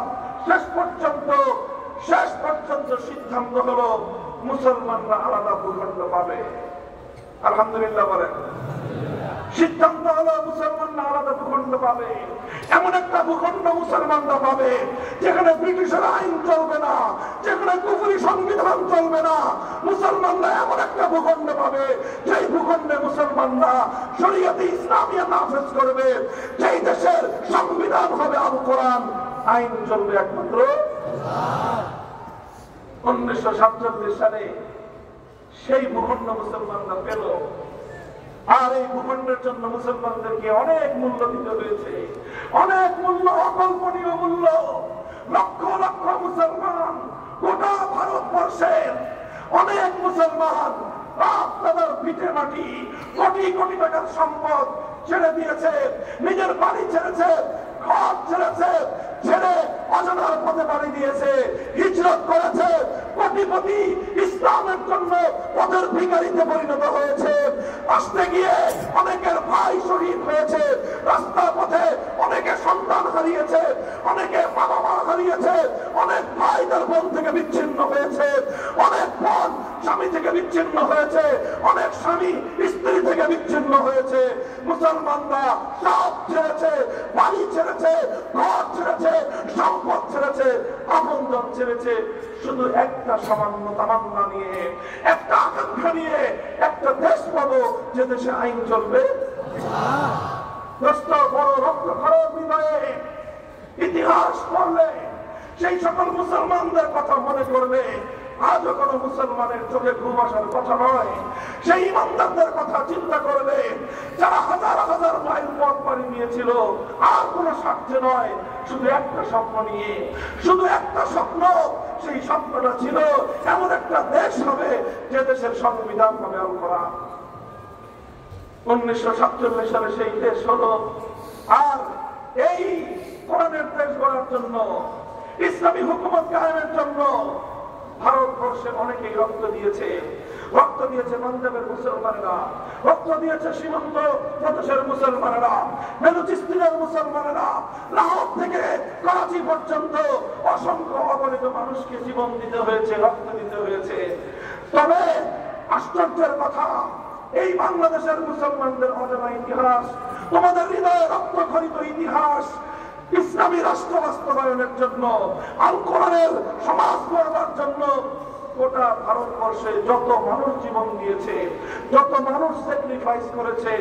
শেষ পর্যন্ত সিদ্ধান্ত হলো মুসলমানরা আলাদা ভূখণ্ড পাবে। আলহামদুলিল্লাহ বলেন। সিদ্ধান্ত হলো মুসলমানরা আলাদা ভূখণ্ড পাবে। এমন একটা ভূখণ্ড মুসলমানরা পাবে যেখানে ব্রিটিশের আইন চলবে না, যেখানে কুফরি সংবিধান চলবে না। মুসলমানরা এমন একটা ভূখণ্ড পাবে যেই ভূখণ্ডে মুসলমানরা শরীয়তে ইসলামিয়া নাফিজ করবে, যেই দেশের সংবিধান হবে আল কোরআন, আইন চলবে একমাত্র আল্লাহ। 1947 সালে সেই ভূখণ্ড মুসলমানরা পেল। আর এই ভূখণ্ডের জন্য মুসলমানদেরকে অনেক মূল্য দিতে হয়েছে, অনেক মূল্য, অকল্পনীয় মূল্য। লক্ষ লক্ষ মুসলমান, গোটা ভারতবর্ষের অনেক মুসলমান আপনাদের পিঠে মাটি, কোটি কোটি টাকার সম্পদ ছেড়ে দিয়েছে, নিজের বাড়ি ছেড়েছে, ঘর ছেড়েছে, ছেড়ে অজানার পথে বাড়ি দিয়েছে, হিজরত করেছে, কোটিপতি ইসলামের জন্য পথের ভিখারিতে পরিণত হয়েছে। আসতে গিয়ে অনেকের ভাই শহীদ হয়েছে, রাস্তা পথে অনেকে সন্তান হারিয়েছে, অনেকে বাবা মা হারিয়েছে, অনেক ভাই তার বোন থেকে বিচ্ছিন্ন হয়েছে, অনেক বোন স্বামী থেকে বিচ্ছিন্ন হয়েছে, অনেক স্বামী স্ত্রী থেকে বিচ্ছিন্ন হয়েছে। মুসলমানরা সব ছেড়েছে, বাড়ি ছেড়েছে, ঘর ছেড়েছে, সম্পদ ছেড়েছে, আপনজন ছেড়েছে, শুধু একটা সামান্য তামান্না নিয়ে, একটা আকাঙ্ক্ষা নিয়ে, একটা দেশ পাবো যে দেশে আইন চলবে। বড় রক্ত খরচ হৃদয়ে ইতিহাস পড়লে সেই সকল মুসলমানদের কথা মনে করবে আজও কোনো মুসলমানের চোখে ঘুম আসার কথা নয়। সেই ইমানদারদের কথা চিন্তা করলে যারা হাজার হাজার মাইল পথ পাড়ি নিয়েছিল, আর কোনো স্বার্থে নয়, শুধু একটা স্বপ্ন নিয়ে, শুধু একটা স্বপ্ন। সেই স্বপ্নটা ছিল এমন একটা দেশ হবে যে দেশের সংবিধান হবে আল কোরআন। 1947 সালে সেই দেশ হলো। আর এই কোরআনের দেশ গড়ার জন্য, ইসলামী হুকুমত কায়েমের জন্য ভারতবর্ষে অনেকেই রক্ত দিয়েছে। রক্ত দিয়েছে পাঞ্জাবের মুসলমানেরা, রক্ত দিয়েছে সীমান্ত প্রদেশের মুসলমানেরা, বেলুচিস্তানের মুসলমানেরা, লাহোর থেকে করাচি পর্যন্ত অসংখ্য অগণিত মানুষকে জীবন দিতে হয়েছে, রক্ত দিতে হয়েছে। তবে আশ্চর্যের কথা, এই বাংলাদেশের মুসলমানদের অজানা ইতিহাস, তোমাদের হৃদয়ে রক্তক্ষরিত ইতিহাস, ইসলামী রাষ্ট্র বাস্তবায়নের জন্য, আল কোরআনের সমাজ গড়বার জন্য গোটা ভারতবর্ষে যত মানুষ জীবন দিয়েছে, যত মানুষ স্যাক্রিফাইস করেছে,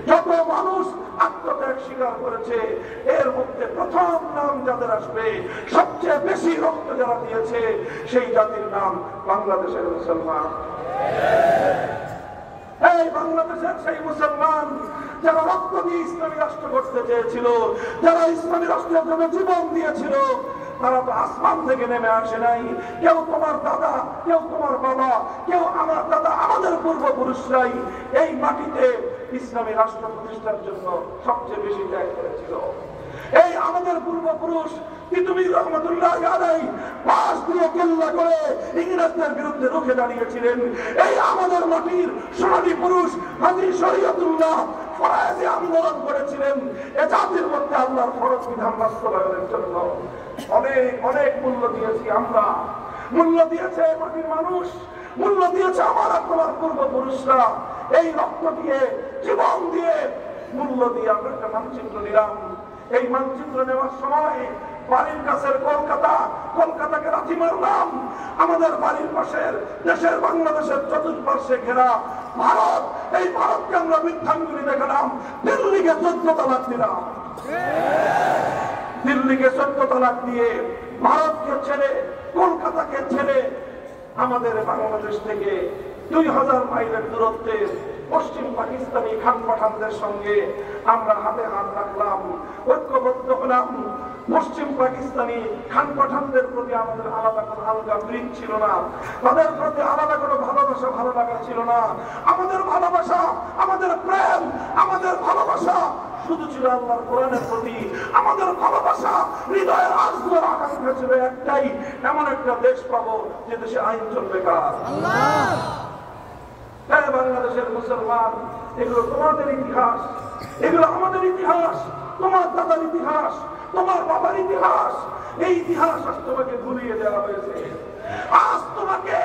যত মানুষ আত্মত্যাগ স্বীকার করেছে, এর মধ্যে প্রথম নাম যাদের আসবে, সবচেয়ে বেশি রক্ত যারা দিয়েছে, সেই জাতির নাম বাংলাদেশের মুসলমান। এই বাংলাদেশের সেই মুসলমান যারা রক্ত দিয়ে ইসলামী রাষ্ট্র করতে চেয়েছিল, যারা ইসলামী রাষ্ট্রের জন্য জীবন দিয়েছিল, তারা তো আসমান থেকে নেমে আসে নাই। কেউ তোমার দাদা, কেউ তোমার বাবা, কেউ আমার দাদা, আমাদের পূর্বপুরুষরাই এই মাটিতে ইসলামী রাষ্ট্র প্রতিষ্ঠার জন্য সবচেয়ে বেশি ত্যাগ করেছিল। এই আমাদের পূর্বপুরুষ তিতুমীর রহমতুল্লাহ আলাইহি পাশ দিয়ে কেল্লা করে ইংরেজদের বিরুদ্ধে রুখে দাঁড়িয়েছিলেন। এই আমাদের মাটির সোনালী পুরুষ হাজী শরীয়তুল্লাহ ফরায়েজি আন্দোলন করেছিলেন এ জাতির মধ্যে আল্লাহর ফরজ বিধান বাস্তবায়নের জন্য। অনেক অনেক মূল্য দিয়েছি আমরা, মূল্য দিয়েছে মাটির মানুষ, মূল্য দিয়েছে আমার তোমার পূর্বপুরুষরা। এই রক্ত দিয়ে, জীবন দিয়ে, মূল্য দিয়ে আমরা একটা মানচিত্র নিলাম। এই মানচিত্র নেওয়ার সময় বাড়ির কাছের কলকাতা, কলকাতাকে লাথি মারলাম। আমাদের বাড়ির পাশের দেশের বাংলাদেশের চতুর্পার্শ্বে ঘেরা ভারত, এই ভারতকে আমরা বৃদ্ধাঙ্গুলি দেখালাম। দিল্লিকে 14 তালাক দিলাম, দিল্লিকে 14 তালাক দিয়ে ভারতকে ছেড়ে, কলকাতাকে ছেড়ে আমাদের বাংলাদেশ থেকে 2000 মাইলের দূরত্বে পশ্চিম পাকিস্তানি খান পাঠানদের সঙ্গে আমরা হাতে হাত রাখলাম, ঐক্যবদ্ধ হলাম। পশ্চিম পাকিস্তানি খান পাঠানদের প্রতি আমাদের আলাদা কোনো আলগা প্রীত ছিল না, তাদের প্রতি আলাদা কোনো ভালোবাসা, ভালো লাগা ছিল না। আমাদের ভালোবাসা, আমাদের প্রেম, আমাদের ভালোবাসা শুধু ছিল আল্লাহর কোরআনের প্রতি। আমাদের ভালোবাসা, হৃদয়ের আর্দ্র আকাঙ্ক্ষা ছিল একটাই, এমন একটা দেশ পাবো যে দেশে আইন চলবে কার। বাংলাদেশের মুসলমান, এগুলো তোমাদের ইতিহাস, এগুলো আমাদের ইতিহাস, তোমার দাদার ইতিহাস, তোমার বাবার ইতিহাস। এই ইতিহাস আজ তোমাকে ভুলিয়ে দেওয়া হয়েছে। আজ তোমাকে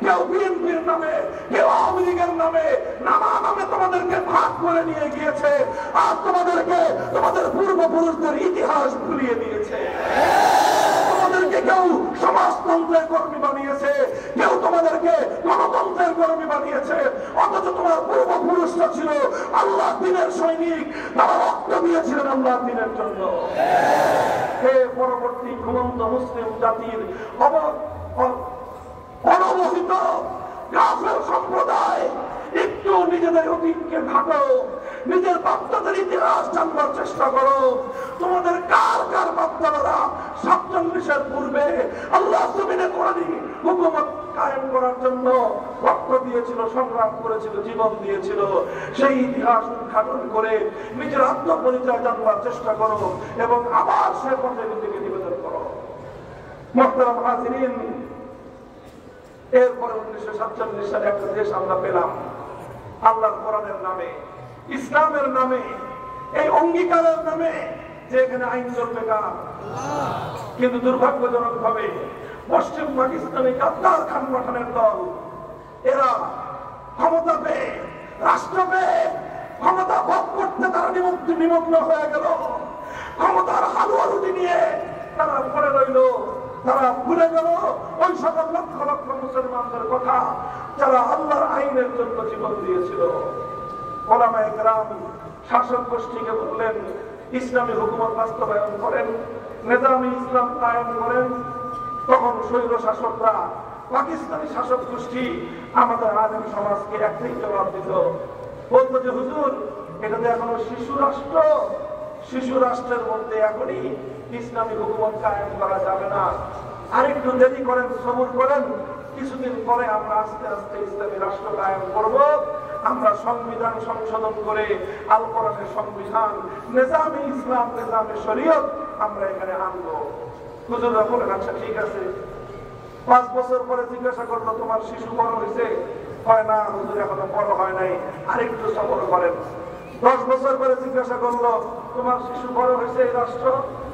কেউ বিএনপির নামে, কেউ আওয়ামী লীগের নামে, নানা নামে তোমাদেরকে ভাগ করে নিয়ে গিয়েছে। আর তোমাদেরকে তোমাদের পূর্বপুরুষদের ইতিহাস ভুলিয়ে দিয়েছে। তোমাদেরকে কেউ সমাজতন্ত্রের কর্মী বানিয়েছে, কেউ তোমাদেরকে গণতন্ত্রের কর্মী বানিয়েছে। অথচ তোমার পূর্বপুরুষরা ছিল আল্লাহ দ্বীনের সৈনিক, তারা রক্ত দিয়েছিলেন আল্লাহ দ্বীনের জন্য। পরবর্তী ঘুমন্ত মুসলিম জাতির অনবহিত কাফের সম্প্রদায়, একটু নিজেদের অতীতকে ঘাটো, নিজের বাপদাদের ইতিহাস জানবার চেষ্টা করো। তোমাদের কার কার বাপদাদারা 47-এর পূর্বে আল্লাহ জমিনে কোরআনী হুকুমত কায়েম করার জন্য রক্ত দিয়েছিল, সংগ্রাম করেছিল, জীবন দিয়েছিল। সেই ইতিহাস উদ্ঘাটন করে নিজের আত্মপরিচয় জানবার চেষ্টা করো এবং আবার সে পথে নিজেকে নিবেদন করো। মুহতারাম হাজিরিন, এরপরে 1947 সালে একটা দেশ আমরা পেলাম আল্লাহর কোরআনের নামে, ইসলামের নামে, এই অঙ্গীকারের নামে যে এখানে আইন চলবে কার। কিন্তু দুর্ভাগ্যজনক ভাবে পশ্চিম পাকিস্তানি গাদ্দার খান পাঠানের দল, এরা ক্ষমতা পেয়ে, রাষ্ট্র পেয়ে, ক্ষমতা ভোগ করতে তারা নিমগ্ন হয়ে গেল। ক্ষমতার হালুয়া রুটি নিয়ে তারা পড়ে রইল। তারা ভুলে গেল ওই সকল লক্ষ লক্ষ মুসলমানদের কথা যারা আল্লাহর আইনের জন্য জীবন দিয়েছিল। ওলামায়ে কেরাম শাসক গোষ্ঠীকে বললেন, ইসলামী হুকুমত বাস্তবায়ন করেন, নিজামী ইসলাম কায়েম করেন। তখন স্বৈর শাসকরা পাকিস্তানি শাসক গোষ্ঠী আমাদের আলেম সমাজকে একটাই জবাব দিত, বলতো যে হুজুর এটা তো এখনো শিশু রাষ্ট্র, শিশু রাষ্ট্রের মধ্যে এখনই ইসলামী হুকুমত কায়েম করা যাবে না, আরেকটু দেরি করেন, সবুর করেন, কিছুদিন পরে আমরা আস্তে আস্তে ইসলামী রাষ্ট্র কায়েম করব, আমরা সংবিধান সংশোধন করে আল কোরআনের সংবিধান, নিজামে ইসলাম, নিজামে শরীয়ত আমরা এখানে আনবো। হুজুররা বলেন আচ্ছা ঠিক আছে। 5 বছর পরে জিজ্ঞাসা করলো তোমার শিশু বড় হয়েছে? হয় না হুজুর এখনো বড় হয় নাই, আরেকটু সবর করেন। 10 বছর পরে জিজ্ঞাসা করলো তোমার শিশু বড় হয়েছে এই রাষ্ট্র?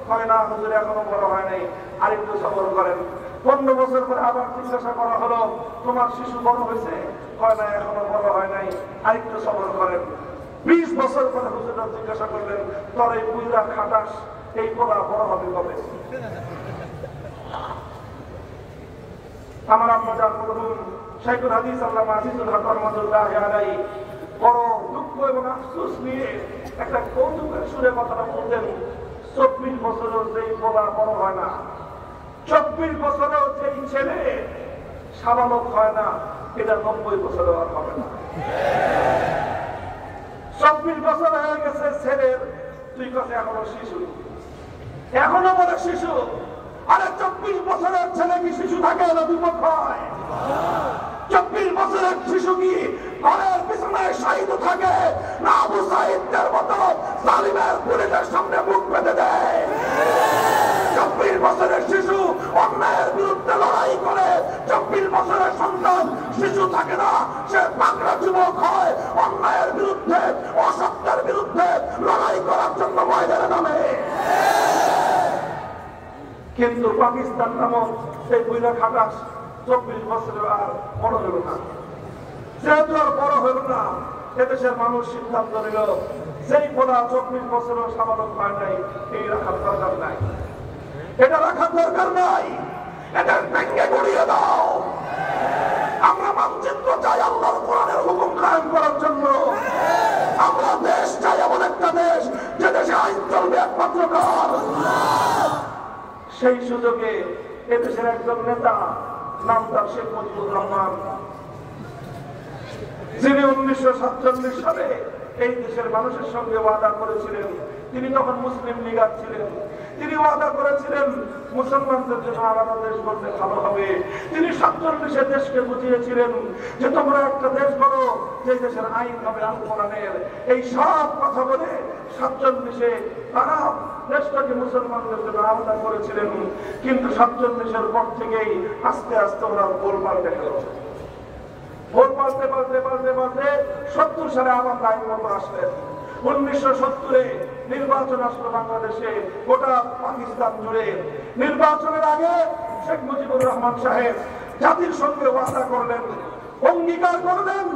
হয় না হুজুর এখনো বড় হয় নাই, আরেকটু সবর করেন। 15 বছর পরে আবার জিজ্ঞাসা করা হলো তোমার শিশু বড় হয়েছে? হয় না এখনো বড় হয় নাই, আরেকটু সবর করেন। 20 বছর পরে হুজুররা জিজ্ঞাসা করলেন তোর এই বুইরা খাটাস এই পোলা বড় হবে কবে? আমার আম্মা জান মরহুম শাইখুল হাদিস আল্লামা আজিজুল হক রহমাতুল্লাহি আলাইহি বড় দুঃখ এবং আফসোস নিয়ে একটা কৌতুকের সুরে কথাটা বলতেন, 24 বছরের যেই পোলা বড় হয় না, 24 বছরেও যেই ছেলে সাবালক হয় না, এটা 90 বছরেও আর হবে না। 24 বছর হয়ে গেছে ছেলের, তুই কাছে এখনো শিশু, এখনো বলে শিশু। আরে 24 বছরের ছেলে কি শিশু থাকে না বিপদ হয়? 24 বছরের শিশু কি ঘরের পিছনে শহীদ থাকে না আবু সাঈদের মতো জালিমের পুলিশের সামনে মুখ পেতে দেয়? 24 বছরের শিশু অন্যায়ের বিরুদ্ধে লড়াই করে। 24 বছরের সন্তান শিশু থাকে না, সে পাগলা যুবক হয়, অন্যায়ের বিরুদ্ধে, অসত্যের বিরুদ্ধে লড়াই করার জন্য ময়দানে নামে। কিন্তু পাকিস্তান নামক সেই বুইরা খাটাস 24 বছরের আর বড় হল না। যেহেতু আর বড় হল না, এদেশের মানুষ সিদ্ধান্ত নিল যেই পোলা 24 বছরও সাবালক হয় নাই, এই রাখার দরকার নাই, এটা রাখার দরকার নাই, এটা ভেঙে গড়িয়ে দাও। আমরা মানচিত্র চাই আল্লাহর কোরআনের হুকুম কায়েম করার জন্য। আমরা দেশ চাই এমন একটা দেশ যে দেশে আইন চলবে একমাত্র কার। সেই সুযোগে এদেশের একজন নেতা, নাম তার শেখ মুজিবুর রহমান, যিনি 1947 সালে এই দেশের মানুষের সঙ্গে ওয়াদা করেছিলেন, তিনি তখন মুসলিম লীগার ছিলেন, তিনি ওয়াদা করেছিলেন মুসলমানদের জন্য আলাদা দেশ করতে ভালো হবে। তিনি 47 দেশকে বুঝিয়েছিলেন যে তোমরা একটা দেশ করো যে দেশের আইন হবে আল কোরআনের। এই সব কথা বলে 47 তারা দেশটাকে মুসলমানদের জন্য আলাদা করেছিলেন। কিন্তু 47 পর থেকেই আস্তে আস্তে ওরা গোল পাল্টে গেল। ভোট পাল্টে পাল্টে পাল্টে পাল্টে 70 সালে আবার আইন মতো আসলেন। 1970 নির্বাচন আসলো বাংলাদেশে, গোটা পাকিস্তান জুড়ে। নির্বাচনের আগে শেখ মুজিবুর রহমান সাহেব জাতির সঙ্গে ওয়াদা করলেন, অঙ্গীকার করলেন,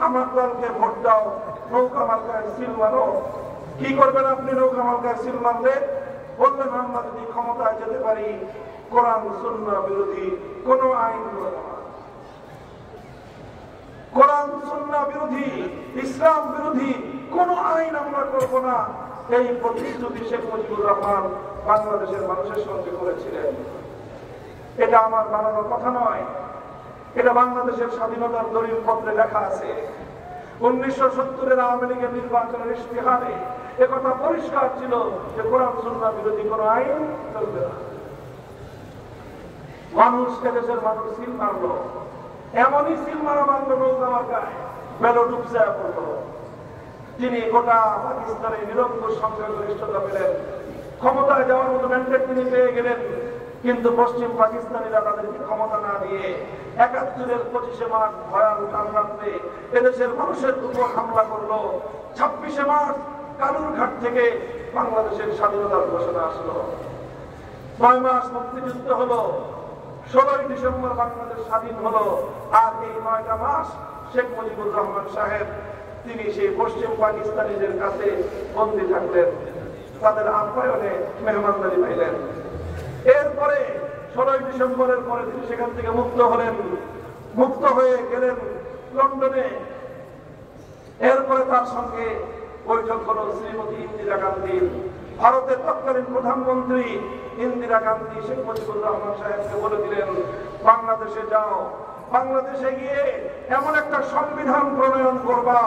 আমার দলকে ভোট দাও, নৌকা মার্কায় সিল মারো। কি করবেন আপনি নৌকা মার্কায় সিল মারলে? বললেন আমরা যদি ক্ষমতায় যেতে পারি কোরআন সুন্নাহ বিরোধী কোন আইন করব না, কোরআন সুন্নাহ বিরোধী, ইসলাম বিরোধী কোন আইন আমরা করব না। এই প্রতিশ্রুতি শেখ মুজিবুর রহমান বাংলাদেশের মানুষের সঙ্গে করেছিলেন। এটা আমার বানানোর কথা নয়, এটা বাংলাদেশের স্বাধীনতার দলিল পত্রে লেখা আছে। 1970 আওয়ামী লীগের নির্বাচনের ইশতেহারে একথা পরিষ্কার ছিল যে কোরআন সুন্নাহ বিরোধী কোন আইন চলবে না। মানুষ, এদেশের মানুষ সিল মারলো, এমনই সিল মারা মারলো নৌকা মার্কায়, বেলো ডুবছে পড়লো। তিনি গোটা পাকিস্তানের নিরঙ্কুশ সংখ্যাগরিষ্ঠতা পেলেন, ক্ষমতায় যাওয়ার মতো ম্যান্ডেট তিনি পেয়ে গেলেন। কিন্তু পশ্চিম পাকিস্তানিরা তাদেরকে ক্ষমতা না দিয়ে 71-এর 25শে মার্চ ভয়াল কাল রাত্রে এদেশের মানুষের উপর হামলা করলো। 26শে মার্চ কালুরঘাট থেকে বাংলাদেশের স্বাধীনতার ঘোষণা আসলো। 9 মাস মুক্তিযুদ্ধ হলো, 16ই ডিসেম্বর বাংলাদেশ স্বাধীন হলো। আর এই 9টা মাস শেখ মুজিবুর রহমান সাহেব তিনি সেই পশ্চিম পাকিস্তানিদের কাছে বন্দী থাকলেন, তাদের আপ্যায়নে মেহমানদারি পাইলেন। এরপরে 16ই ডিসেম্বরের পরে তিনি সেখান থেকে মুক্ত হলেন, মুক্ত হয়ে গেলেন লন্ডনে। এরপরে তার সঙ্গে বৈঠক হলো শ্রীমতী ইন্দিরা গান্ধীর। ভারতের তৎকালীন প্রধানমন্ত্রী ইন্দিরা গান্ধী শেখ মুজিবুর রহমান সাহেবকে বলে দিলেন, বাংলাদেশে যাও, বাংলাদেশে গিয়ে এমন একটা সংবিধান প্রণয়ন করবা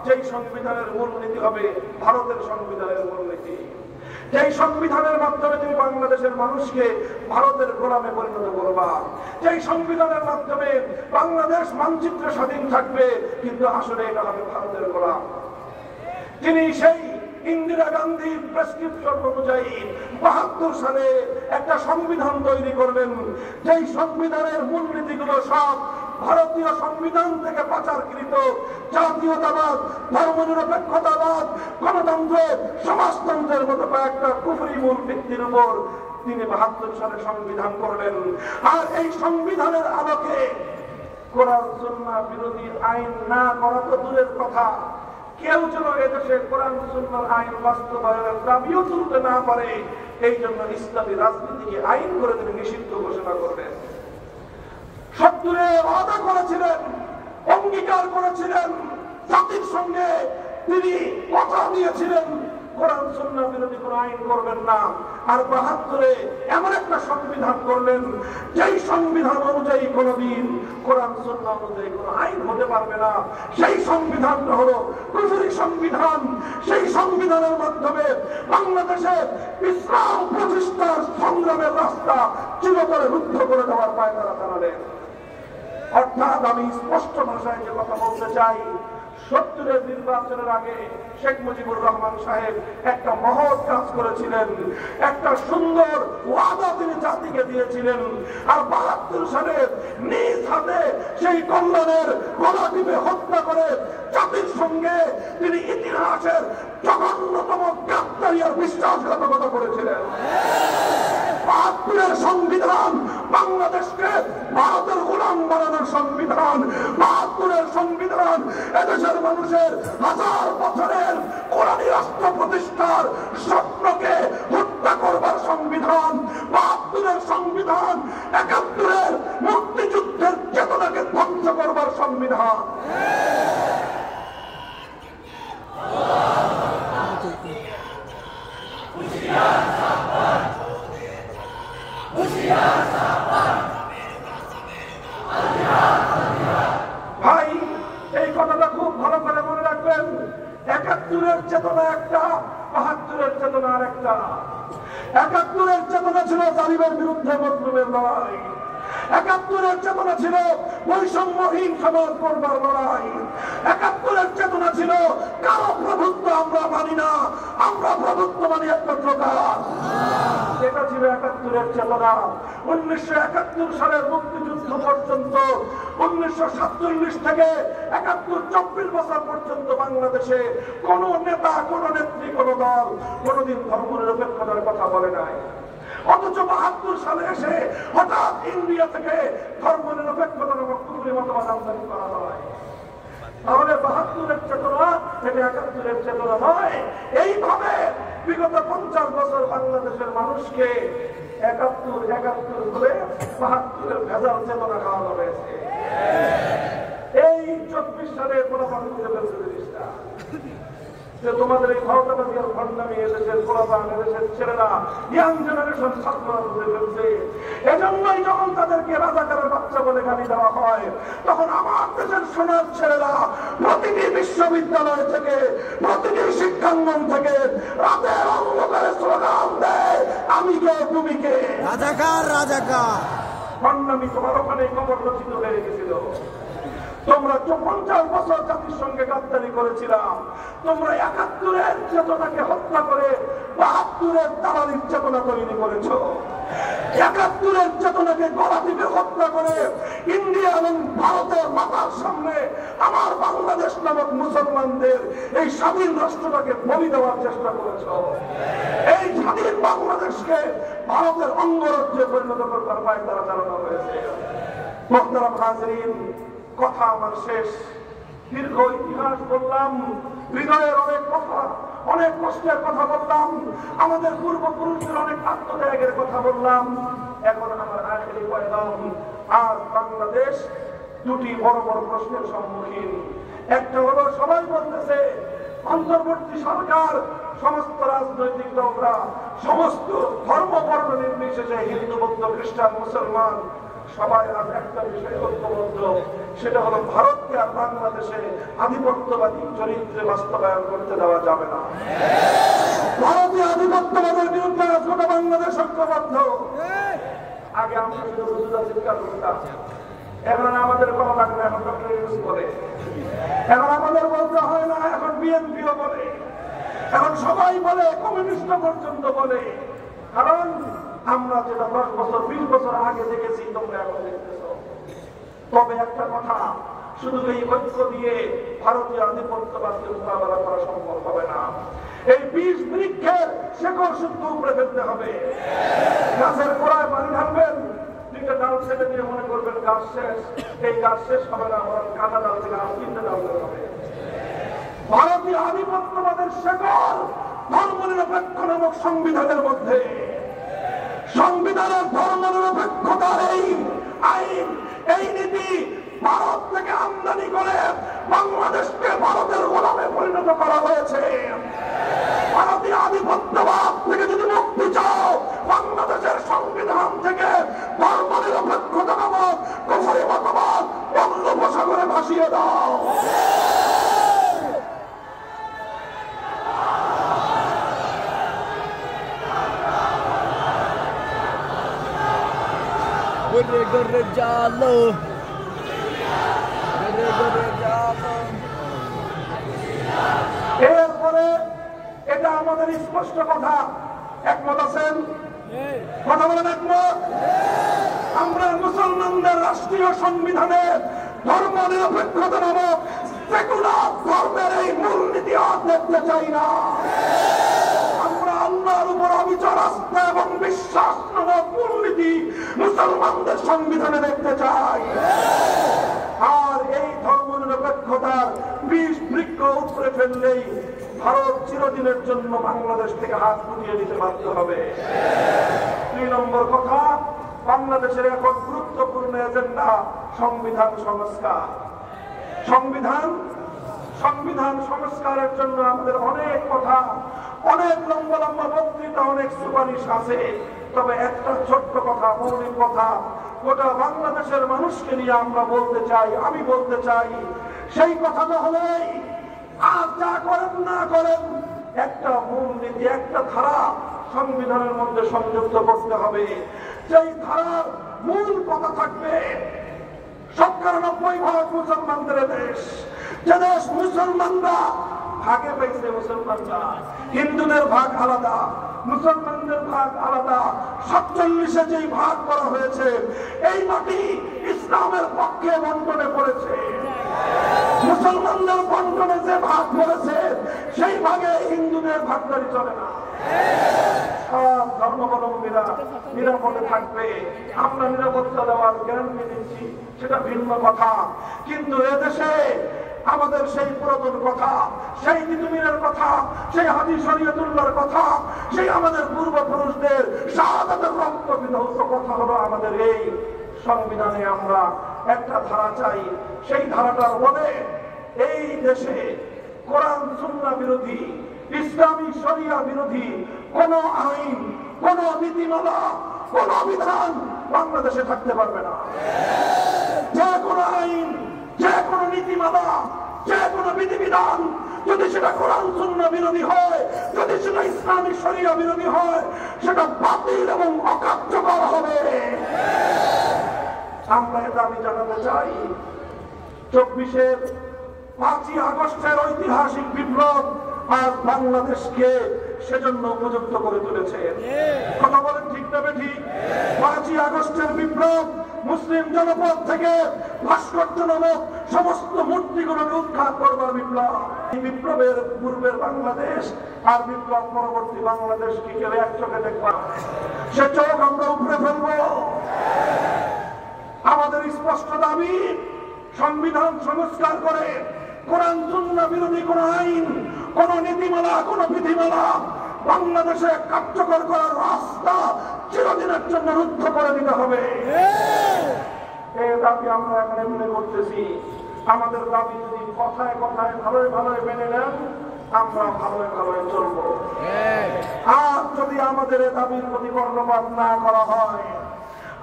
যেই সংবিধানের মূলনীতি হবে ভারতের সংবিধানের মূলনীতি, যেই সংবিধানের মাধ্যমে তুমি বাংলাদেশের মানুষকে ভারতের গোলামে পরিণত করবা, যেই সংবিধানের মাধ্যমে বাংলাদেশ মানচিত্র স্বাধীন থাকবে কিন্তু আসলে এটা হবে ভারতের গোলাম। তিনি সেই ইন্দিরা গান্ধীর প্রেসক্রিপশন অনুযায়ী ৭২ সালে একটা সংবিধান তৈরি করবেন, যেই সংবিধানের মূলনীতিগুলো সব ভারতীয় সংবিধান থেকে পাচারকৃত জাতীয়তাবাদ, ধর্মনিরপেক্ষতাবাদ, গণতন্ত্র, সমাজতন্ত্রের মতো কয়েকটা কুফরি মূল ভিত্তির উপর তিনি ৭২ সালে সংবিধান করলেন। আর এই সংবিধানের আলোকে কোরআন সুন্নাহ বিরোধী আইন না করা তো দূরের কথা, কেউ যেন এদেশে কোরআন সুন্নাহর আইন বাস্তবায়নের দাবিও তুলতে না পারে, এই জন্য ইসলামী রাজনীতিকে আইন করে তিনি নিষিদ্ধ ঘোষণা করবেন। ৭০-এ ওয়াদা করেছিলেন, অঙ্গীকার করেছিলেন, জাতির সঙ্গে তিনি কথা দিয়েছিলেন কোরআন সুন্নাহ বিরোধী কোন আইন করবেন না। আর ৭২-এ এমন একটা সংবিধান করলেন যেই সংবিধান অনুযায়ী কোনদিন কোরআন সুন্নাহ অনুযায়ী কোন আইন হতে পারবে না। সেই সংবিধানটা হলো কুফরি সংবিধান। সেই সংবিধানের মাধ্যমে বাংলাদেশে ইসলাম প্রতিষ্ঠার সংগ্রামের রাস্তা চিরতরে রুদ্ধ করে দেওয়ার পায়তারা চালালেন। অর্থাৎ আমি স্পষ্ট ভাষায় যে কথা বলতে চাই, ৭০-এর নির্বাচনের আগে শেখ মুজিবুর রহমান সাহেব একটা মহৎ কাজ করেছিলেন, একটা সুন্দর ওয়াদা তিনি জাতিকে দিয়েছিলেন। আর ৭২ সালে নিজ হাতে সেই কল্যাণের গলা টিপে হত্যা করে জাতির সঙ্গে তিনি ইতিহাসের জঘন্যতম গাদ্দারি আর বিশ্বাসঘাতকতা করেছিলেন। ৭২-এর সংবিধান বাংলাদেশকে ভারতের গোলাম বানানোর সংবিধান। ৭২-এর সংবিধান এদেশের মানুষের হাজার বছরের কোরআনী রাষ্ট্র প্রতিষ্ঠার স্বপ্নকে হত্যা করবার সংবিধান। ৭২-এর সংবিধান ৭১-এর মুক্তিযুদ্ধের চেতনাকে ধ্বংস করবার সংবিধান। ভাই, এই কথাটা খুব ভালো করে মনে রাখবেন। ৭১-এর চেতনা একটা, ৭২-এর চেতনা আর একটা। ৭১-এর চেতনা ছিল জালিমের বিরুদ্ধে মজলুমের লড়াই। ৭১-এর চেতনা ছিল বৈষম্যহীন সমাজ করবার লড়াই। ৭১-এর চেতনা ছিল কারো প্রভুত্ব আমরা মানি না, আমরা প্রভুত্ব মানি একমাত্র কার। এটা ছিল ৭১-এর চেতনা। ১৯৭১ সালের মুক্তিযুদ্ধ পর্যন্ত, ১৯৪৭ থেকে ৭১, ২৪ বছর পর্যন্ত বাংলাদেশে কোন নেতা, কোন নেত্রী, কোন দল কোনদিন ধর্মনিরপেক্ষতার কথা বলে নাই। অথচ ৭২ সালে এসে হঠাৎ ইন্ডিয়া থেকে ধর্মনিরপেক্ষতা নামক কুফরি মতবাদ আমদানি করা হয়। তাহলে ৭২-এর চেতনা এটা ৭১-এর চেতনা নয়। এইভাবে বিগত ৫০ বছর বাংলাদেশের মানুষকে ৭১ করে ৭২-এর ভেজাল চেতনা খাওয়ানো হয়েছে। এই ২৪ সালে কোলাপান খুঁজে ফেলছে জিনিসটা, যে তোমাদের এই ভারতাবাদী আর ভণ্ডামি এদেশের কোলাপান, এদেশের ছেলেরা, ইয়াং জেনারেশন ছাত্ররা খুঁজে ফেলছে। এজন্যই যখন তাদেরকে রাজাকারের বাচ্চা বলে গালি দেওয়া হয়, তখন আমার দেশের সোনার ছেলেরা প্রতিটি বিশ্ববিদ্যালয় থেকে, প্রতিটি শিক্ষাঙ্গন থেকে রাতের অন্ধকারে স্লোগান দেয়, আমি কে তুমি কে, রাজাকার রাজাকার। ভণ্ডামি তোমার ওখানে কবর রচিত হয়ে গেছিল। তোমরা ৫০ বছর জাতির সঙ্গে গাদ্দারি করেছিলাম। তোমরা ৭১-এর চেতনাকে হত্যা করে ৭২-এর দালালির চেতনা তৈরি করেছ। ৭১-এর চেতনাকে গলা টিপে হত্যা করে ইন্ডিয়া এবং ভারতের মাথার সামনে আমার বাংলাদেশ নামক মুসলমানদের এই স্বাধীন রাষ্ট্রটাকে বলি দেওয়ার চেষ্টা করেছ। এই স্বাধীন বাংলাদেশকে ভারতের অঙ্গরাজ্যে পরিণত করবার পায়তারা চালানো হয়েছে। মোহতারাম হাজরিন, কথা আমার শেষ। দীর্ঘ ইতিহাস বললাম, হৃদয়ের অনেক কথা, অনেক কষ্টের কথা বললাম, আমাদের পূর্বপুরুষদের অনেক আত্মত্যাগের কথা বললাম। এখন আমার আখেরি পয়গাম, আর বাংলাদেশ দুটি বড় বড় প্রশ্নের সম্মুখীন। একটা হলো, সবাই বলতেছে অন্তর্বর্তী সরকার সমস্ত রাজনৈতিক দলরা, সমস্ত ধর্ম বর্ণ নির্বিশেষে, হিন্দু বৌদ্ধ খ্রিস্টান মুসলমান সবাই আজ একটা বিষয়ে ঐক্যবদ্ধ, সেটা হলো ভারতকে আর বাংলাদেশে আধিপত্যবাদী চরিত্রে বাস্তবায়ন করতে দেওয়া যাবে না। ভারতীয় আধিপত্যবাদের বিরুদ্ধে আজ গোটা বাংলাদেশ ঐক্যবদ্ধ। আগে আমরা শুধু রুজুদা চিৎকার করতাম, এখন আমাদের কোনো লাগে না, এখন ডক্টর ইউনূস বলে, এখন আমাদের বলতে হয় না, এখন বিএনপিও বলে, এখন সবাই বলে, কমিউনিস্ট পর্যন্ত বলে। কারণ আমরা যেটা 10 বছর 20 বছর আগে দেখেছি তোমরা এখন দেখতেছো। তবে একটা কথা, শুধু এই ঐক্য দিয়ে ভারতীয় আধিপত্যবাদকে মোকাবেলা করা সম্ভব হবে না। এই 20 বৃক্ষের শেকড় শুদ্ধ উপরে ফেলতে হবে। গাছের গোড়ায় পানি ঢালবেন, দুইটা ডাল ছেড়ে দিয়ে মনে করবেন গাছ শেষ, এই গাছ শেষ হবে না, আমার কাটা ডাল থেকে আর 3টে ডাল হবে। ভারতীয় আধিপত্যবাদের শেকড় ধর্মনিরপেক্ষ নামক সংবিধানের মধ্যে। সংবিধানের ধর্মনিরপেক্ষতার এই আইন, এই নীতি ভারত থেকে আমদানি করে বাংলাদেশকে ভারতের গোলামে পরিণত করা হয়েছে। ভারতীয় আধিপত্যবাদ থেকে যদি মুক্তি চাও, বাংলাদেশের সংবিধান থেকে ধর্মনিরপেক্ষতা নামক কুফরি মতবাদ বঙ্গোপসাগরে ভাসিয়ে দাও। এরপরে এটা আমাদের স্পষ্ট কথা, একমত আছেন? কথা বলেন একমত? আমরা মুসলমানদের রাষ্ট্রীয় সংবিধানে ধর্ম নিরপেক্ষতা নামক সেকুলার ধর্মের এই মূলনীতি আর দেখতে চাই না। আমরা আল্লাহর উপর অবিচল আস্থা এবং বিশ্বাস নামক মূলনীতি মুসলমানদের সংবিধানে দেখতে চাই। আর এই ধর্ম নিরপেক্ষতার 20 বৃক্ষ উপরে ফেললেই ভারত চিরদিনের জন্য বাংলাদেশ থেকে হাত গুটিয়ে নিতে বাধ্য হবে। 2 নম্বর কথা, বাংলাদেশের এখন গুরুত্বপূর্ণ এজেন্ডা সংবিধান সংস্কার। সংবিধান সংস্কারের জন্য আমাদের অনেক কথা, অনেক লম্বা লম্বা বক্তৃতা, অনেক সুপারিশ আছে। তবে একটা ছোট্ট কথা, মৌলিক কথা, গোটা বাংলাদেশের মানুষকে নিয়ে আমরা বলতে চাই, আমি বলতে চাই, সেই কথাটা হলেই আর যা করেন না করেন একটা মূলনীতি, একটা ধারা সংবিধানের মধ্যে সংযুক্ত করতে হবে। যেই ধারার মূল কথা থাকবে 97% মুসলমানদের দেশ, যে দেশ মুসলমানরা ভাগে পেয়েছে, মুসলমানরা, হিন্দুদের ভাগ আলাদা, মুসলমানদের ভাগ আলাদা, 47-এ যেই ভাগ করা হয়েছে, এই মাটি ইসলামের পক্ষে বন্টনে পড়েছে। মুসলমানদের বন্টনে যে ভাগ পড়েছে, সেই ভাগে হিন্দুদের ভাগদারি চলে না। সব ধর্মাবলম্বীরা নিরাপদে থাকবে, আমরা নিরাপত্তা দেওয়ার গ্যারান্টি দিচ্ছি, সেটা ভিন্ন কথা। কিন্তু এদেশে আমাদের সেই পুরাতন কথা, সেই তিতুমিরের কথা, সেই হাজী শরীয়তুল্লাহর কথা, সেই আমাদের পূর্বপুরুষদের শাহাদাতের রক্ত বিধৌত কথা হলো আমাদের এই সংবিধানে। আমরা একটা ধারা চাই, সেই ধারাটার বলে এই দেশে কোরআন সুন্নাহ বিরোধী, ইসলামী শরিয়া বিরোধী কোন আইন, কোন নীতিমালা, কোন বিধান বাংলাদেশে থাকতে পারবে না। যে কোনো আইন, যে কোনো নীতিমালা, যে কোনো বিধিবিধান যদি সেটা কোরআন সুন্নাহ বিরোধী হয়, যদি সেটা ইসলামী শরিয়া বিরোধী হয়, সেটা বাতিল এবং অকার্যকর হবে। আমরা এটা আমি জানাতে চাই, 24-এর 5ই আগস্টের ঐতিহাসিক বিপ্লব আজ বাংলাদেশকে সেজন্য উপযুক্ত করে তুলেছে। কথা বলেন ঠিক না ঠিক? 5ই আগস্টের বিপ্লব মুসলিম জনপদ থেকে ভাস্কর্য নামক সমস্ত মূর্তিগুলোকে উৎখাত করবার বিপ্লব। এই বিপ্লবের পূর্বের বাংলাদেশ আর বিপ্লব পরবর্তী বাংলাদেশ কি কেউ এক চোখে দেখবা? সে চোখ আমরা উপরে ফেলবো। আমাদের স্পষ্ট দাবি, সংবিধান সংস্কার করে কোরআন সুন্নাহ বিরোধী কোন আইন, কোন নীতিমালা, কোন বিধিমালা বাংলাদেশে কার্যকর করার রাস্তা চিরদিনের জন্য রুদ্ধ করে দিতে হবে। এই দাবি আমরা এখন মনে করতেছি। আমাদের দাবি যদি কথায় কথায় ভালোই ভালোই মেনে নেন, আমরা ভালোই ভালোই চলবো। আর যদি আমাদের এ দাবির প্রতি কর্ণপাত না করা হয়,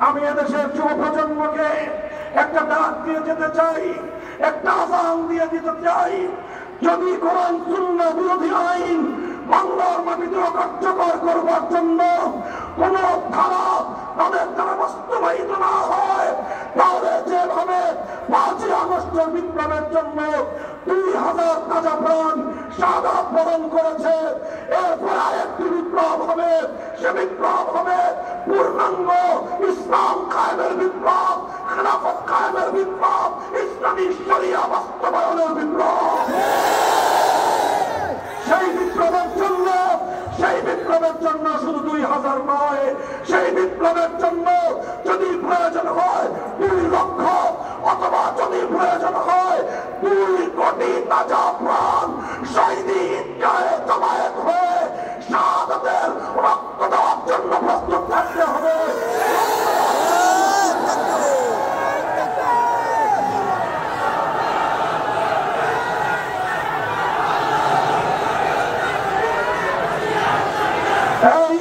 আমি এদেশের যুব প্রজন্মকে একটা ডাক দিয়ে যেতে চাই, একটা আহ্বান দিয়ে দিতে চাই, যদি কোরআন সুন্নাহ বিরোধী আইন বাংলার মাটিতে কার্যকর করবার জন্য কোন ধারা তাদের দ্বারা বাস্তবায়িত না হয়, তাহলে যেভাবে 5ই আগস্টের বিপ্লবের জন্য 2000 তাজা প্রাণ শাহাদাত বরণ করেছে, এরপর আরেকটি বিপ্লব হবে। সে বিপ্লব হবে পূর্ণাঙ্গ ইসলাম কায়েমের বিপ্লব, খেলাফত কায়েমের বিপ্লব, ইসলামী শরিয়া বাস্তবায়নের বিপ্লব। সেই বিপ্লবের জন্য শুধু 2000 নয়, সেই বিপ্লবের জন্য যদি প্রয়োজন হয় 2 লক্ষ, অথবা যদি প্রয়োজন হয় 2 কোটি তাজা প্রাণ শহীদি ঈদগাহে জমায়েত হয়ে শাহাদাতের রক্ত দেওয়ার জন্য প্রস্তুত থাকতে হবে।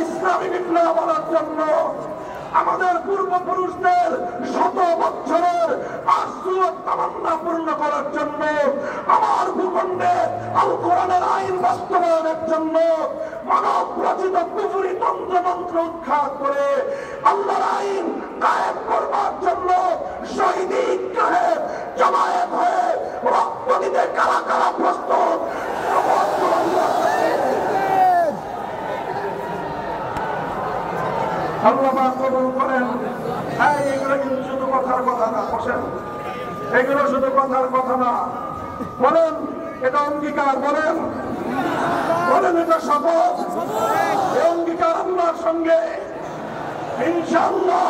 ইসলামী বিপ্লব বলার জন্য আমাদের পূর্বপুরুষদের 100 বছরের আরজু ও তামান্না পূর্ণ করার জন্য, আমার ভূখণ্ডে আল কোরআনের আইন বাস্তবায়নের জন্য, মানব রচিত কুফরি তন্ত্রমন্ত্র উৎখাত করে আল্লাহর আইন কায়েম করবার জন্য শহীদি ঈদগাহে জমায়েত হয়ে রক্ত দিতে কারা কারা প্রস্তুত? আল্লাহ কবুল করেন। এগুলো কিন্তু শুধু কথার কথা না, বসেন, এগুলো শুধু কথার কথা না, বলেন এটা অঙ্গীকার, বলেন বলেন এটা শপথ। এই অঙ্গীকার আল্লাহর সঙ্গে ইনশাআল্লাহ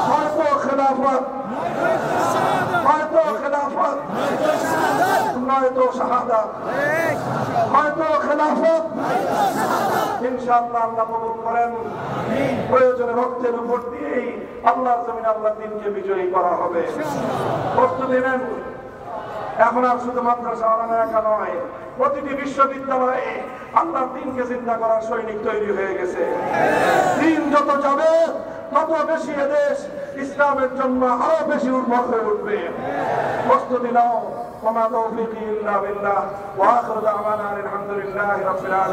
হয়তো খেলাফত, নয়তো শাহাদাত, হয়তো খেলাফত। ইনশাআল্লাহ আল্লাহ কবুল করেন। প্রয়োজনে রক্তের উপর দিয়েই আল্লাহর জমিনে আল্লাহর দ্বীনকে বিজয়ী করা হবে। প্রস্তুতি নেন। এখন আর শুধু মাদ্রাসা একা নয়, প্রতিটি বিশ্ববিদ্যালয়ে আল্লাহর দ্বীনকে চিন্তা করার সৈনিক তৈরি হয়ে গেছে। দিন যত যাবে তত বেশি এদেশ ইসলামের জন্য আরো বেশি উর্বর হয়ে উঠবে। প্রস্তুতি নাও। ওয়া মা তাওফীকি ইল্লা বিল্লাহ ওয়া আখিরু দাওয়ানা আলহামদুলিল্লাহি রাব্বিল আলামিন।